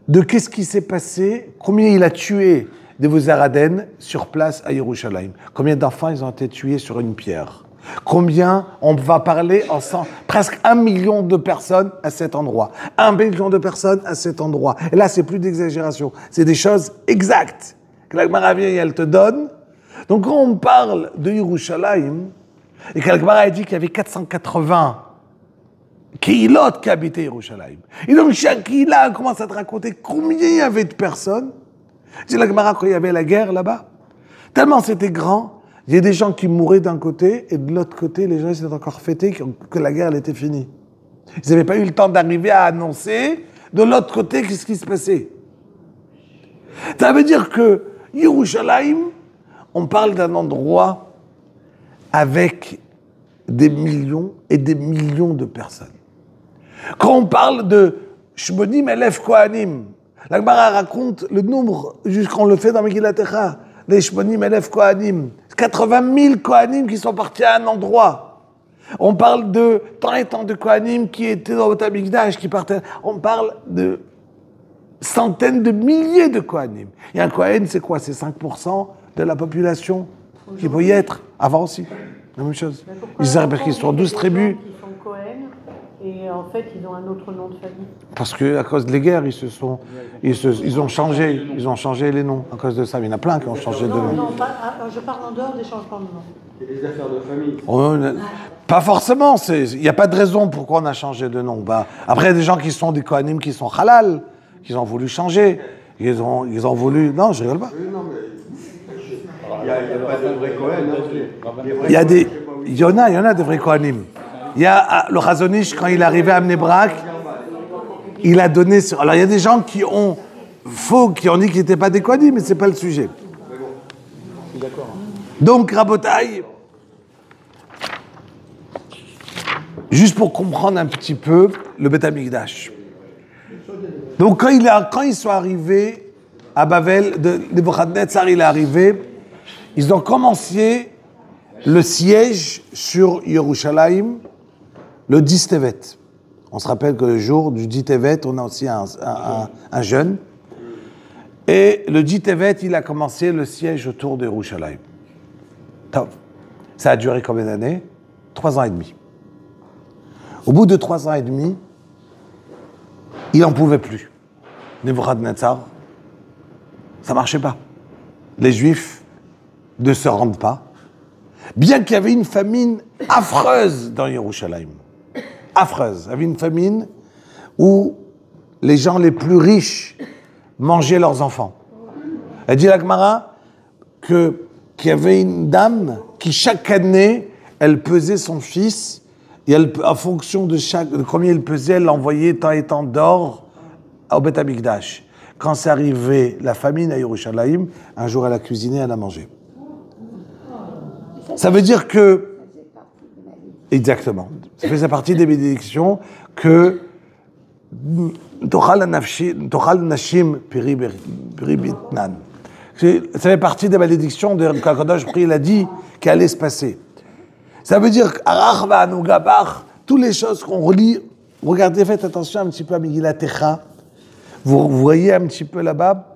de qu'est-ce qui s'est passé, combien il a tué de vos Araden sur place à Yerushalayim. Combien d'enfants ils ont été tués sur une pierre. Combien on va parler ensemble, presque 1 million de personnes à cet endroit. 1 million de personnes à cet endroit. Et là, c'est plus d'exagération. C'est des choses exactes que la Gemara vient et elle te donne. Donc, quand on parle de Yerushalayim, et que la Gemara a dit qu'il y avait 480 Kehilot qui habitaient Yerushalayim. Et donc, chaque Kehila commence à te raconter combien il y avait de personnes. C'est la Gemara quand il y avait la guerre là-bas. Tellement c'était grand. Il y a des gens qui mouraient d'un côté, et de l'autre côté, les gens étaient encore fêtés que la guerre elle était finie. Ils n'avaient pas eu le temps d'arriver à annoncer de l'autre côté qu'est-ce qui se passait. Ça veut dire que Yerushalayim, on parle d'un endroit avec des millions et des millions de personnes. Quand on parle de Shmonim Elef Kohanim, la Gemara raconte le nombre, jusqu'on le fait dans Megillat Echa, les Shmonim Elef Kohanim, 80 000 Kohanim qui sont partis à un endroit. On parle de tant et tant de Kohanim qui étaient dans le Beit Hamikdash, qui partaient. On parle de centaines de milliers de Kohanim. Et un Kohen, c'est quoi? C'est 5% de la population qui peut y être. Avant aussi, la même chose. Ils savent parce qu'ils sont 12 tribus. Ils sont Cohen et en fait ils ont un autre nom de famille. Parce que à cause des guerres, ils ont changé les noms à cause de ça. Il y en a plein qui ont changé de nom. Non, je parle en dehors des changements de nom. C'est des affaires de famille. Pas forcément. Il n'y a pas de raison pourquoi on a changé de nom. Après, il y a des gens qui sont des Kohanim qui sont halal, qui ont voulu changer. Ils ont voulu. Non, je rigole pas. Il n'y a pas de vrai Cohen. Il y en a des vrais Kohanim. Il y a le Chazonish, quand il est arrivé à Mnebrak, il a donné... Alors, il y a des gens qui ont dit qu'ils n'étaient pas des Kohanim, mais ce n'est pas le sujet. Donc, Rabotai, juste pour comprendre un petit peu le Beit Hamikdash. Donc, quand ils sont arrivés à Bavel, Nebuchadnezzar, il est arrivé, ils ont commencé le siège sur Yerushalayim le 10 Tevet. On se rappelle que le jour du 10 Tevet, on a aussi un jeûne. Et le 10 Tevet, il a commencé le siège autour de Yerushalayim. Ça a duré combien d'années? 3 ans et demi. Au bout de 3 ans et demi, il n'en pouvait plus. Nebuchadnezzar, ça ne marchait pas. Les Juifs ne se rendent pas. Bien qu'il y avait une famine affreuse dans Yerushalayim. Affreuse. Il y avait une famine où les gens les plus riches mangeaient leurs enfants. Elle dit la Gemara qu'il y avait une dame qui chaque année, elle pesait son fils et elle, en fonction de combien il pesait, elle envoyait tant et tant d'or au Beth Amikdash. Quand c'est arrivé la famine à Yerushalayim, un jour elle a cuisiné, elle a mangé. Ça veut dire que... Exactement. Ça faisait partie des bénédictions que... Tochal Nashim Piri Bitnan. Ça fait partie des malédictions de Kadosh il a dit qu'elle allait se passer. Ça veut dire qu'Arach Va'anugabar, toutes les choses qu'on relit, regardez, faites attention un petit peu à Megillat Techa. Vous voyez un petit peu là-bas,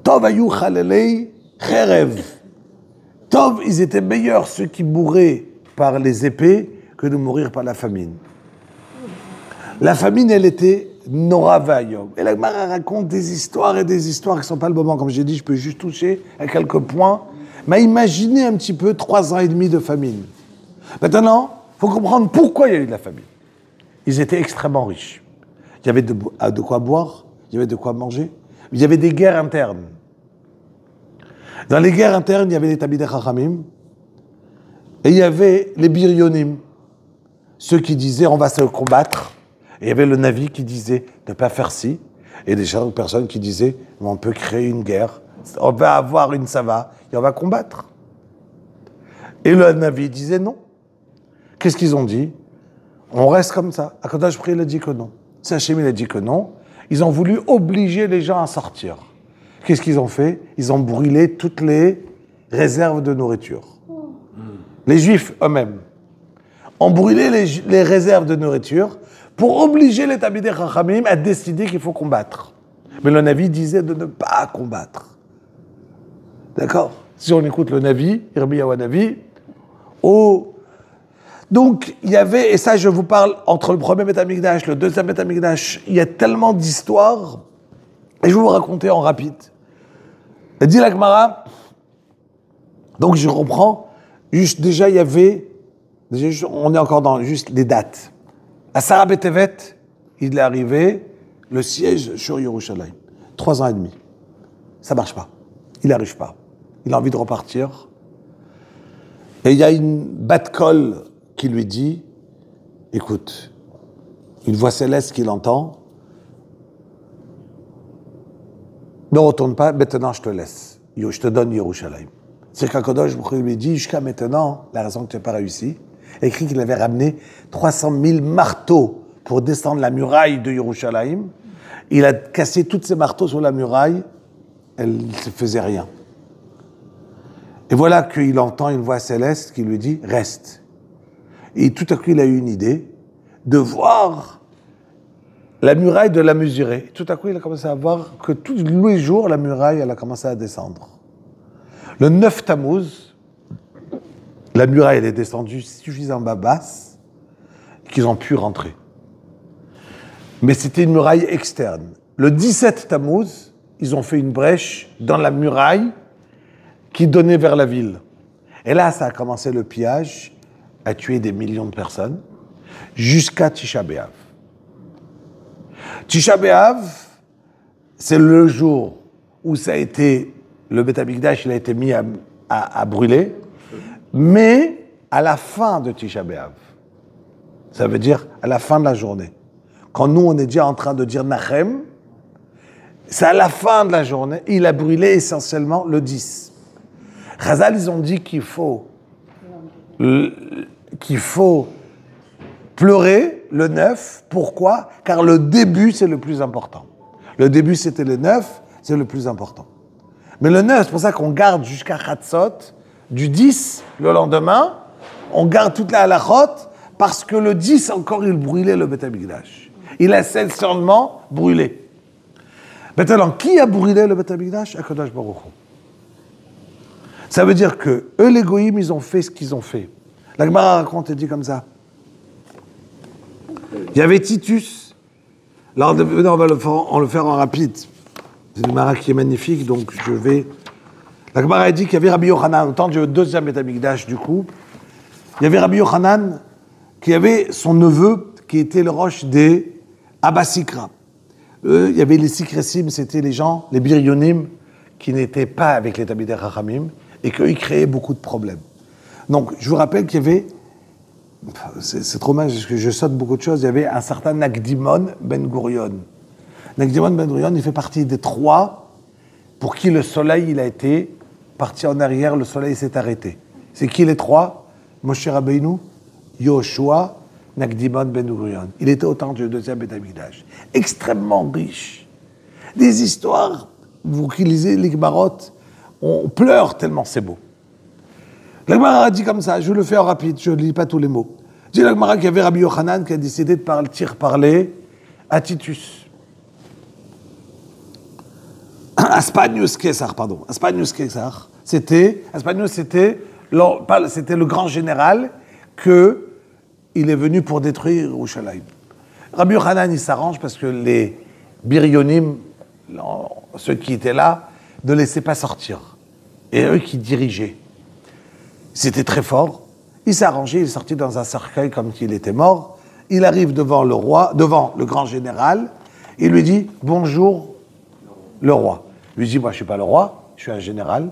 Tov ayu chalalei cherev. Tov, ils étaient meilleurs ceux qui mouraient par les épées que de mourir par la famine. La famine, elle était Nora Vayom. Et la Gemara raconte des histoires et des histoires qui ne sont pas le moment. Comme j'ai dit, je peux juste toucher à quelques points. Mais imaginez un petit peu 3 ans et demi de famine. Maintenant, il faut comprendre pourquoi il y a eu de la famine. Ils étaient extrêmement riches. Il y avait de quoi boire, il y avait de quoi manger. Il y avait des guerres internes. Dans les guerres internes, il y avait les Talmidei Chachamim et il y avait les Biryonim, ceux qui disaient on va se combattre. Et il y avait le Navi qui disait ne pas faire ci, et des personnes qui disaient on peut créer une guerre, on va avoir une sava et on va combattre. Et le Navi disait non. Qu'est-ce qu'ils ont dit? On reste comme ça. Akadosh Bri, il a dit que non. Sachem, il a dit que non. Ils ont voulu obliger les gens à sortir. Qu'est-ce qu'ils ont fait? Ils ont brûlé toutes les réserves de nourriture. Les Juifs eux-mêmes ont brûlé les réserves de nourriture pour obliger les Talmidei Chachamim à décider qu'il faut combattre. Mais le Navi disait de ne pas combattre. D'accord? Si on écoute le Navi, Yirmiyahu Navi, donc, il y avait, et ça je vous parle, entre le premier Beth Amikdash, le deuxième Beth Amikdash, il y a tellement d'histoires, et je vais vous raconter en rapide. Elle dit la Gemara, donc je reprends, juste déjà il y avait, on est encore dans juste les dates. À Sarah Betevet, il est arrivé, le siège sur Yerushalayim. 3 ans et demi. Ça marche pas. Il n'arrive pas. Il a envie de repartir. Et il y a une bat-kol qui lui dit, écoute, une voix céleste qui l'entend, ne retourne pas, maintenant je te laisse. Je te donne Yerushalayim. C'est qu'Akadosh lui dit, jusqu'à maintenant, la raison que tu n'as pas réussi, écrit qu'il avait ramené 300 000 marteaux pour descendre la muraille de Yerushalayim. Il a cassé tous ces marteaux sur la muraille, elle ne se faisait rien. Et voilà qu'il entend une voix céleste qui lui dit « Reste ». Et tout à coup, il a eu une idée de voir la muraille, de la mesurer. Tout à coup, il a commencé à voir que tous les jours, la muraille, elle a commencé à descendre. Le 9 Tammuz, la muraille, elle est descendue suffisamment basse qu'ils ont pu rentrer. Mais c'était une muraille externe. Le 17 Tammuz, ils ont fait une brèche dans la muraille qui donnait vers la ville. Et là, ça a commencé le pillage, à tuer des millions de personnes, jusqu'à Tisha B'Av. Tisha B'Av, c'est le jour où ça a été, le Beth Amikdash, il a été mis à brûler, mais à la fin de Tisha B'Av. Ça veut dire à la fin de la journée. Quand nous, on est déjà en train de dire Nachem, c'est à la fin de la journée, il a brûlé essentiellement le 10. Chazal, ils ont dit qu'il faut pleurer le 9. Pourquoi? Car le début, c'est le plus important. Le début, c'était le 9, c'est le plus important. Mais le 9, c'est pour ça qu'on garde jusqu'à Chatzot, du 10, le lendemain, on garde toute la halachot, parce que le 10 encore, il brûlait le Beth Amikdash. Il a sincèrement brûlé. Maintenant, qui a brûlé le Beth Amikdash? Akadosh Baruch Hu. Ça veut dire que eux, les goïms, ils ont fait ce qu'ils ont fait. La Gemara raconte et dit comme ça. Il y avait Titus. Là, on va le faire en rapide. C'est une Gemara qui est magnifique, donc je vais... La Gemara a dit qu'il y avait Rabbi Yochanan, au temps du deuxième Beth Amikdash, du coup. Il y avait Rabbi Yochanan, qui avait son neveu, qui était le roche des Abba Sikra. Il y avait les Sikresim, c'était les gens, les Biryonim, qui n'étaient pas avec les Talmidei Chachamim, et qu'ils créaient beaucoup de problèmes. Donc, je vous rappelle qu'il y avait, c'est trop mal parce que je saute beaucoup de choses, il y avait un certain Nagdimon Ben Gurion. Nagdimon Ben Gurion, il fait partie des 3 pour qui le soleil, il a été parti en arrière, le soleil s'est arrêté. C'est qui les 3? Moshe Rabbeinu, Yoshua, Nagdimon Ben Gurion. Il était au temps du deuxième Beth Amikdash. Extrêmement riche. Des histoires, vous qui lisez les Gemarot, on pleure tellement c'est beau. La Gemara a dit comme ça, je le fais en rapide, je ne lis pas tous les mots. Dit la Gemara qu'il y avait Rabbi Yochanan qui a décidé de parler à Titus. Aspanius Caesar, pardon. Aspanius Caesar, c'était le grand général qu'il est venu pour détruire Yerushalayim. Rabbi Yochanan, il s'arrange parce que les Biryonim, ceux qui étaient là, ne laissaient pas sortir. Et eux qui dirigeaient. C'était très fort. Il s'est arrangé, il est sorti dans un cercueil comme s'il était mort. Il arrive devant le roi, devant le grand général. Il lui dit « Bonjour, le roi ». Il lui dit « Moi, je ne suis pas le roi, je suis un général.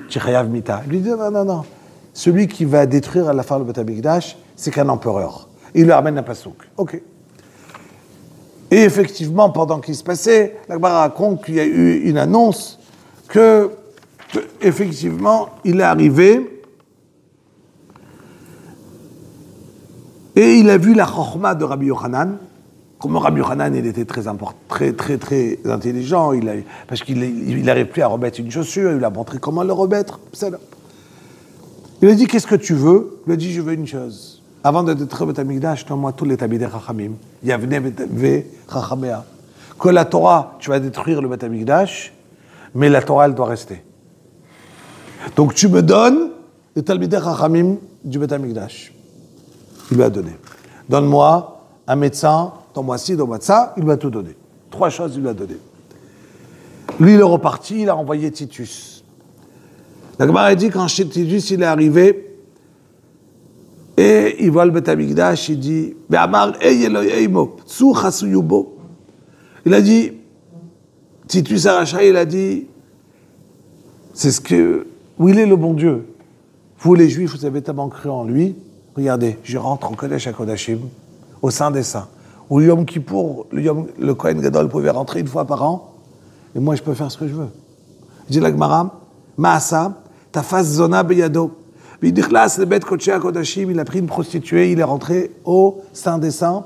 Tchayav Mita ». Il lui dit « Non. Celui qui va détruire à la fin le Beth Amikdash, c'est qu'un empereur. » Il lui ramène un pasouk. Ok. Et effectivement, pendant qu'il se passait, la Gemara raconte qu'il y a eu une annonce que effectivement, il est arrivé et il a vu la chokhma de Rabbi Yochanan. Comme Rabbi Yochanan, il était très intelligent, parce qu'il n'arrive plus à remettre une chaussure, il lui a montré comment le remettre. Il a dit, qu'est-ce que tu veux? Il a dit, je veux une chose. Avant de détruire le Beth Amikdash, donne-moi tous les Talmidei Chachamim. Yavne ve Chachamea. Que la Torah, tu vas détruire le Beth Amikdash, mais la Torah, elle doit rester. Donc tu me donnes les Talmidei Chachamim du Beth Amikdash. Il lui a donné. Donne-moi un médecin, donne-moi ci, donne-moi ça. Il lui a tout donné. 3 choses, il lui a donné. Lui, il est reparti, il a envoyé Titus. La Gemara a dit, quand Titus, il est arrivé, et il voit le Beth Amikdash, il dit, il a dit, Titus Aracha, il a dit, c'est ce que, où il est le bon Dieu. Vous les Juifs, vous avez tellement cru en lui, regardez, je rentre au Kodesh HaKodashim, au Saint des Saints, où le Yom Kippour, le Kohen Gadol pouvait rentrer une fois par an, et moi je peux faire ce que je veux. Dit la Gemara, Maasa, tafas zona beyado. Il a pris une prostituée, il est rentré au Saint des Saints,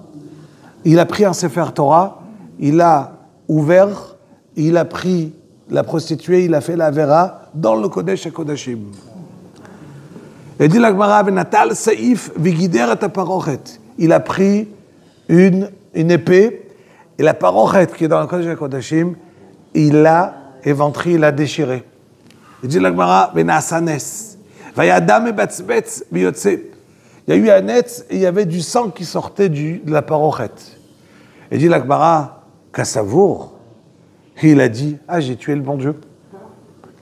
il a pris un Sefer Torah, il a ouvert, il a pris la prostituée, il a fait la vera dans le Kodesh HaKodashim. Et dit la Gemara, Venatal Saïf Vigider et Parochet. Il a pris une épée, et la Parochet qui est dans le Kodesh HaKodashim, il l'a éventré, il l'a déchiré. Il dit la Gemara, Venasanes. Il y a eu un net et il y avait du sang qui sortait de la parochette. Et dit l'Akbara, Kassavour, il a dit, j'ai tué le bon Dieu.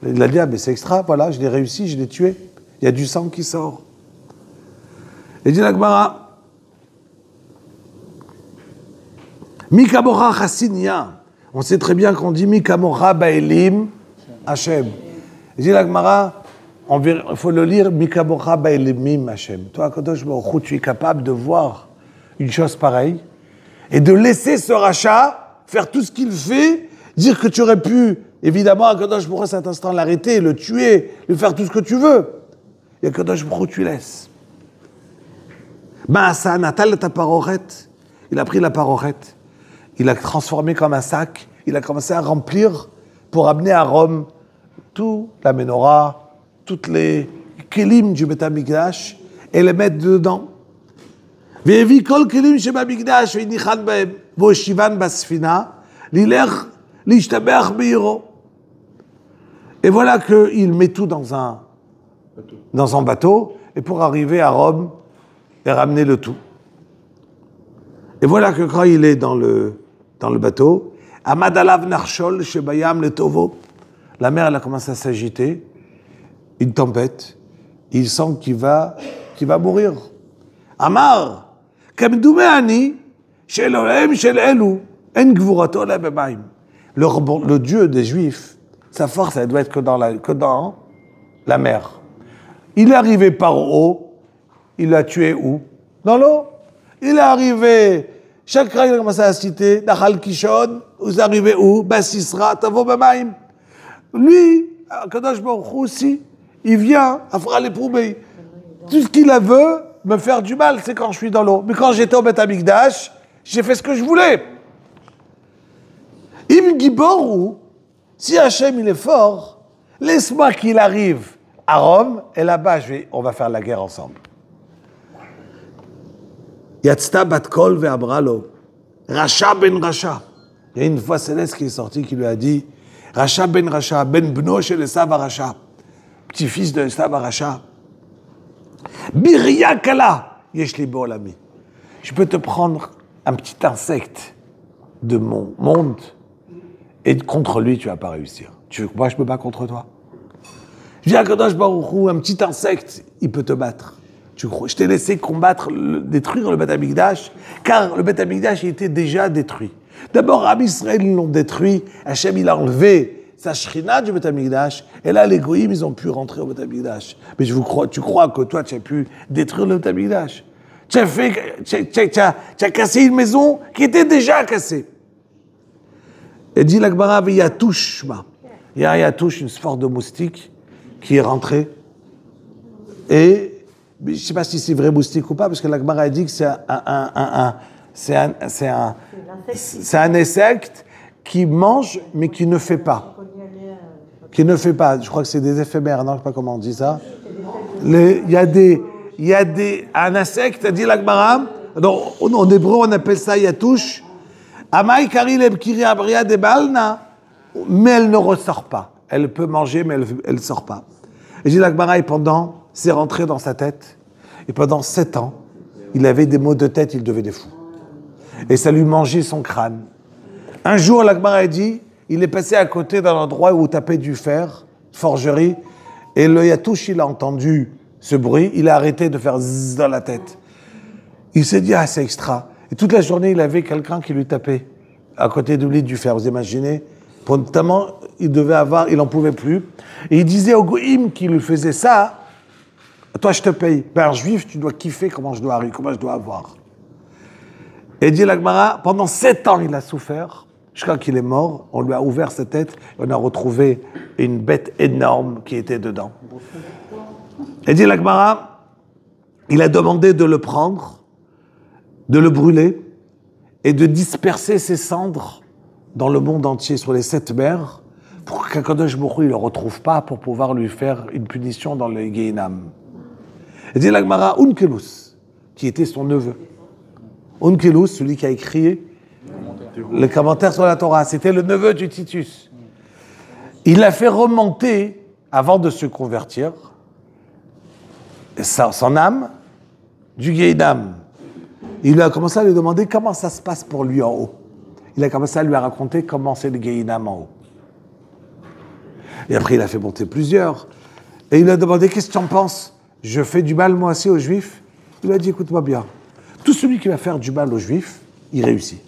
Il a dit, mais c'est extra, voilà, je l'ai réussi, je l'ai tué. Il y a du sang qui sort. Et dit l'Akbara, Mikamora Chassinia. On sait très bien qu'on dit Mikamora Baelim Hashem. Il dit l'Akbara, il faut le lire, Mikabocha Baelimim Hashem. Toi, Kadosh Baruch Hu, tu es capable de voir une chose pareille et de laisser ce rachat faire tout ce qu'il fait, dire que tu aurais pu, évidemment, Kadosh Baruch Hu, à cet instant, l'arrêter, le tuer, lui faire tout ce que tu veux. Et Kadosh Baruch Hu, tu laisses. Maasa Natal ta parochet. Il a pris la parochet, il l'a transformé comme un sac, il a commencé à remplir pour amener à Rome tout la menorah, toutes les kélim du Beth Amikdash et les mettre dedans. והביא כל כלים שבמקדש והניחן בהם, והושיבן בספינה, לילך להשתבח בעירו. Et voilà qu'il met tout dans un bateau, et pour arriver à Rome, et ramener le tout. Et voilà que quand il est dans le bateau, Amad alav narshol shebayam le tovo, la mer elle a commencé à s'agiter, une tempête, il sent qu'il va mourir. Amar, kamdoumeani, shel Elohim shel elu, en gvurato la bebaim. Le Dieu des Juifs, sa force elle doit être que dans la mer. Il est arrivé par haut, il l'a tué où? Dans l'eau. Il est arrivé, chacun il a commencé à citer, Nachal Kishon, vous arrivez où? Basisra, Tavo Bamaim. Lui, Kadosh Baruch Hu aussi, il vient, Afra les Proubei. Tout ce qu'il veut, me faire du mal, c'est quand je suis dans l'eau. Mais quand j'étais au Beth Amikdash, j'ai fait ce que je voulais. Im Giboru, si Hachem il est fort, laisse-moi qu'il arrive à Rome, et là-bas, on va faire la guerre ensemble. Yatzta bat kol ve'abralo, Racha ben Racha. Il y a une voix céleste qui est sortie qui lui a dit, Racha ben Racha, ben bno shel Esav Racha, petit-fils de Esav Racha. Birya kala, yesh li bo'olami. Je peux te prendre un petit insecte de mon monde, et contre lui, tu vas pas réussir. Moi, je me bats contre toi. Je dis à Kadosh Baruch Hu, un petit insecte, il peut te battre. Je t'ai laissé détruire le Beth Amikdash, car le Beth Amikdash il était déjà détruit. D'abord, Am Israël, ils l'ont détruit, Hachem, il a enlevé sa shrina du Beth Amikdash, et là, les goïms, ils ont pu rentrer au Beth Amikdash. Mais tu crois que toi, tu as pu détruire le Beth Amikdash? Tu as cassé une maison qui était déjà cassée. Et dit l'Agmara, il y a touche, il y a Yatouche, une sorte de moustique, qui est rentré. Et je ne sais pas si c'est vrai moustique ou pas, parce que l'Agmara a dit que c'est un insecte qui mange, mais qui ne fait pas. Qui ne fait pas. Je crois que c'est des éphémères, non? Je ne sais pas comment on dit ça. Il y a un insecte, a dit l'Agmara, en hébreu on appelle ça Yatouche. Amai kari lebkiri abria de balna, mais elle ne ressort pas. Elle peut manger, mais elle ne sort pas. Et j'ai l'Agmara, c'est rentré dans sa tête. Et pendant 7 ans, il avait des maux de tête, il devait des fous. Et ça lui mangeait son crâne. Un jour, l'Agmara a dit, il est passé à côté d'un endroit où tapait du fer, forgerie, et le Yatouche, il a entendu ce bruit, il a arrêté de faire zzz dans la tête. Il s'est dit, c'est extra. Et toute la journée, il avait quelqu'un qui lui tapait à côté de lui du fer. Vous imaginez? Notamment, il n'en pouvait plus. Et il disait au goïm qui lui faisait ça, toi je te paye. Ben, un juif, tu dois kiffer comment je dois avoir. Et dit l'Agmara, pendant 7 ans, il a souffert. Jusqu'à qu'il est mort, on lui a ouvert sa tête, et on a retrouvé une bête énorme qui était dedans. Et dit l'Agmara, il a demandé de le prendre, de le brûler, et de disperser ses cendres dans le monde entier, sur les 7 mers, pour qu'Akadosh Baruch Hu ne le retrouve pas, pour pouvoir lui faire une punition dans le Gehinam. Et dit l'Agmara, Onkelos, qui était son neveu. Onkelos, celui qui a écrit le commentaire sur la Torah, c'était le neveu du Titus. Il l'a fait remonter, avant de se convertir, son âme du Gehinam. Il a commencé à lui demander comment ça se passe pour lui en haut. Il a commencé à lui raconter comment c'est le Gehinam en haut. Et après, il a fait monter plusieurs. Et il a demandé, qu'est-ce que tu en penses? Je fais du mal moi aussi aux Juifs? Il a dit, écoute-moi bien. Tout celui qui va faire du mal aux Juifs, il réussit.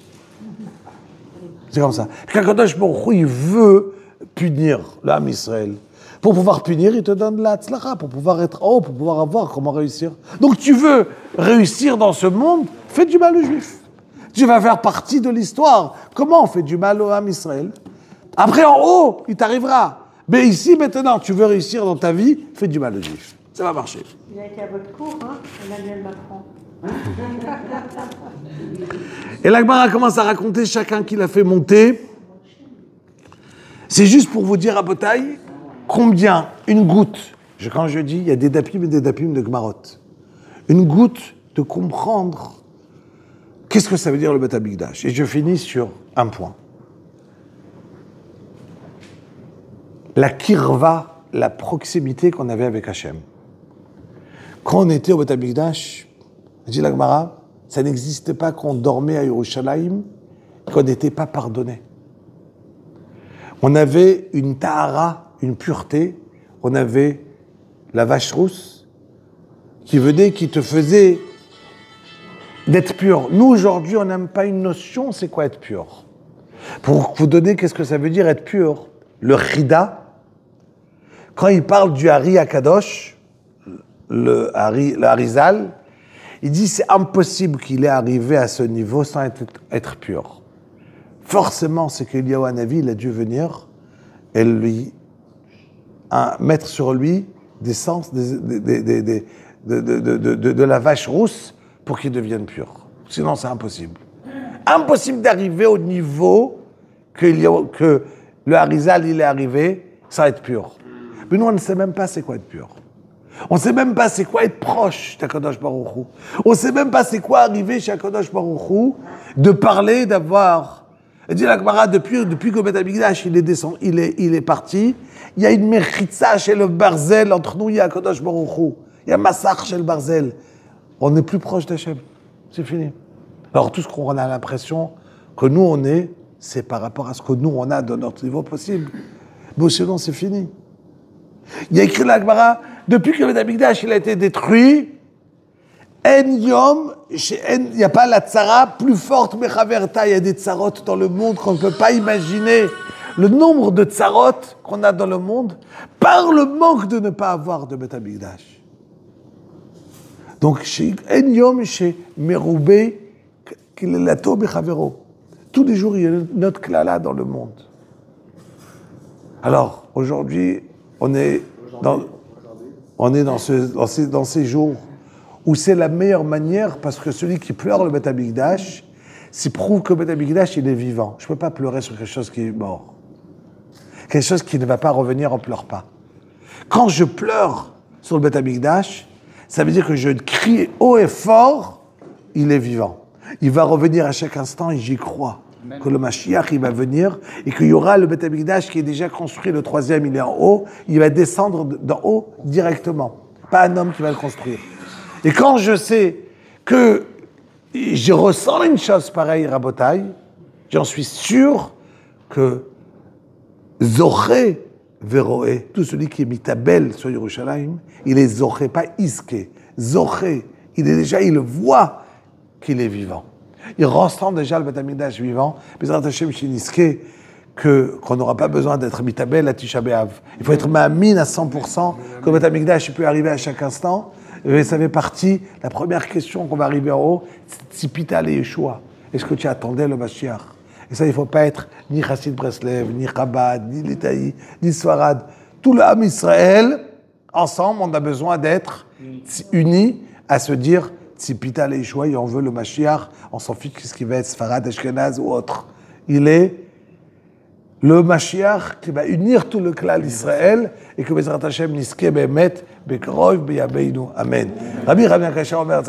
C'est comme ça. Quand Kadosh Baruch Hu, il veut punir l'âme Israël. Pour pouvoir punir, il te donne la tzlacha, pour pouvoir être en haut, pour pouvoir avoir comment réussir. Donc tu veux réussir dans ce monde, fais du mal aux Juifs. Tu vas faire partie de l'histoire. Comment on fait du mal au âme Israël? Après, en haut, il t'arrivera. Mais ici, maintenant, tu veux réussir dans ta vie, fais du mal aux Juifs. Ça va marcher. Il a été à votre cours, hein, Emmanuel Macron. Et l'Agmara commence à raconter chacun qui l'a fait monter. C'est juste pour vous dire à Botaï combien une goutte, quand je dis, il y a des dapim et des dapim de Gmarot, une goutte de comprendre Qu'est-ce que ça veut dire le Beth Amikdash? Et je finis sur un point. La kirva, la proximité qu'on avait avec Hachem. Quand on était au Beth Amikdash, dit la Gemara, ça n'existait pas qu'on dormait à Yerushalayim, qu'on n'était pas pardonné. On avait une tahara, une pureté, on avait la vache rousse qui venait, qui te faisait d'être pur. Nous, aujourd'hui, on n'a pas une notion, c'est quoi être pur. Pour vous donner, qu'est-ce que ça veut dire être pur? Le Chida, quand il parle du Hari Akadosh, le Harizal, il dit c'est impossible qu'il ait arrivé à ce niveau sans être pur. Forcément, c'est qu'Eliyahu Hanavi, il a dû venir et lui mettre sur lui des sens de la vache rousse pour qu'il devienne pur. Sinon, c'est impossible. Impossible d'arriver au niveau que le Harizal, il est arrivé sans être pur. Mais nous, on ne sait même pas c'est quoi être pur. On ne sait même pas c'est quoi être proche d'Akadosh Baruch Hu. On ne sait même pas c'est quoi arriver chez Akadosh Baruch Hu, de parler, d'avoir... Et dit la Gemara, depuis que Beth Amikdash il est parti, il y a une mechitza chez le Barzel, entre nous, il y a Akadosh Baruch Hu. Il y a massacre chez le Barzel. On est plus proche d'Hachem. C'est fini. Alors tout ce qu'on a l'impression que nous on est, c'est par rapport à ce que nous on a dans notre niveau possible. Mais sinon c'est fini. Il y a écrit la Gemara, depuis que le Beth Amikdash il a été détruit, En Yom, il n'y a pas la tzara plus forte, mais Chaverta, il y a des tzarot dans le monde qu'on ne peut pas imaginer. Le nombre de tzarot qu'on a dans le monde par le manque de ne pas avoir de Beth Amikdash. Donc, chez En Yom, chez Meroubé, Kilelato Bechavero. Tous les jours, il y a notre klala dans le monde. Alors, aujourd'hui, on est dans ces jours où c'est la meilleure manière, parce que celui qui pleure le Beth Amikdash, c'est prouve que le Beth Amikdash, il est vivant. Je ne peux pas pleurer sur quelque chose qui est mort. Quelque chose qui ne va pas revenir, on ne pleure pas. Quand je pleure sur le Beth Amikdash, ça veut dire que je crie haut et fort, il est vivant. Il va revenir à chaque instant et j'y crois. Que le Mashiach, il va venir et qu'il y aura le Beth Amikdash qui est déjà construit, le 3e, il est en haut, il va descendre d'en haut directement. Pas un homme qui va le construire. Et quand je sais que je ressens une chose pareille, Rabotai, j'en suis sûr que Zoché Veroé, tout celui qui est mitabel sur Yerushalayim, il est Zoché, pas Iské. Zoché, il voit qu'il est vivant. Il ressent déjà le Beth Amikdash vivant, mais Hashem Shiniské, qu'on n'aura pas besoin d'être mitabel à Tisha B'Av. Il faut être ma'amin à 100% que le Beth Amikdash peut arriver à chaque instant. Et ça fait partie, la première question qu'on va arriver en haut, c'est Tzipita le Yeshua. Est-ce que tu attendais le Mashiach? Et ça, il ne faut pas être ni Chassid Breslev, ni Chabad, ni Litaï, ni Sfarad. Tout le Ham Israël, ensemble, on a besoin d'être unis à se dire Tzipita le Yeshua, et on veut le Mashiach, on s'en fiche de ce qui va être Sfarad, Ashkenaz ou autre. Il est le Mashiach qui va unir tout le clan d'Israël et que Bezrat Hashem niske be'emet bekrov be'yabeinu. Amen. Rabbi Akasha Omer,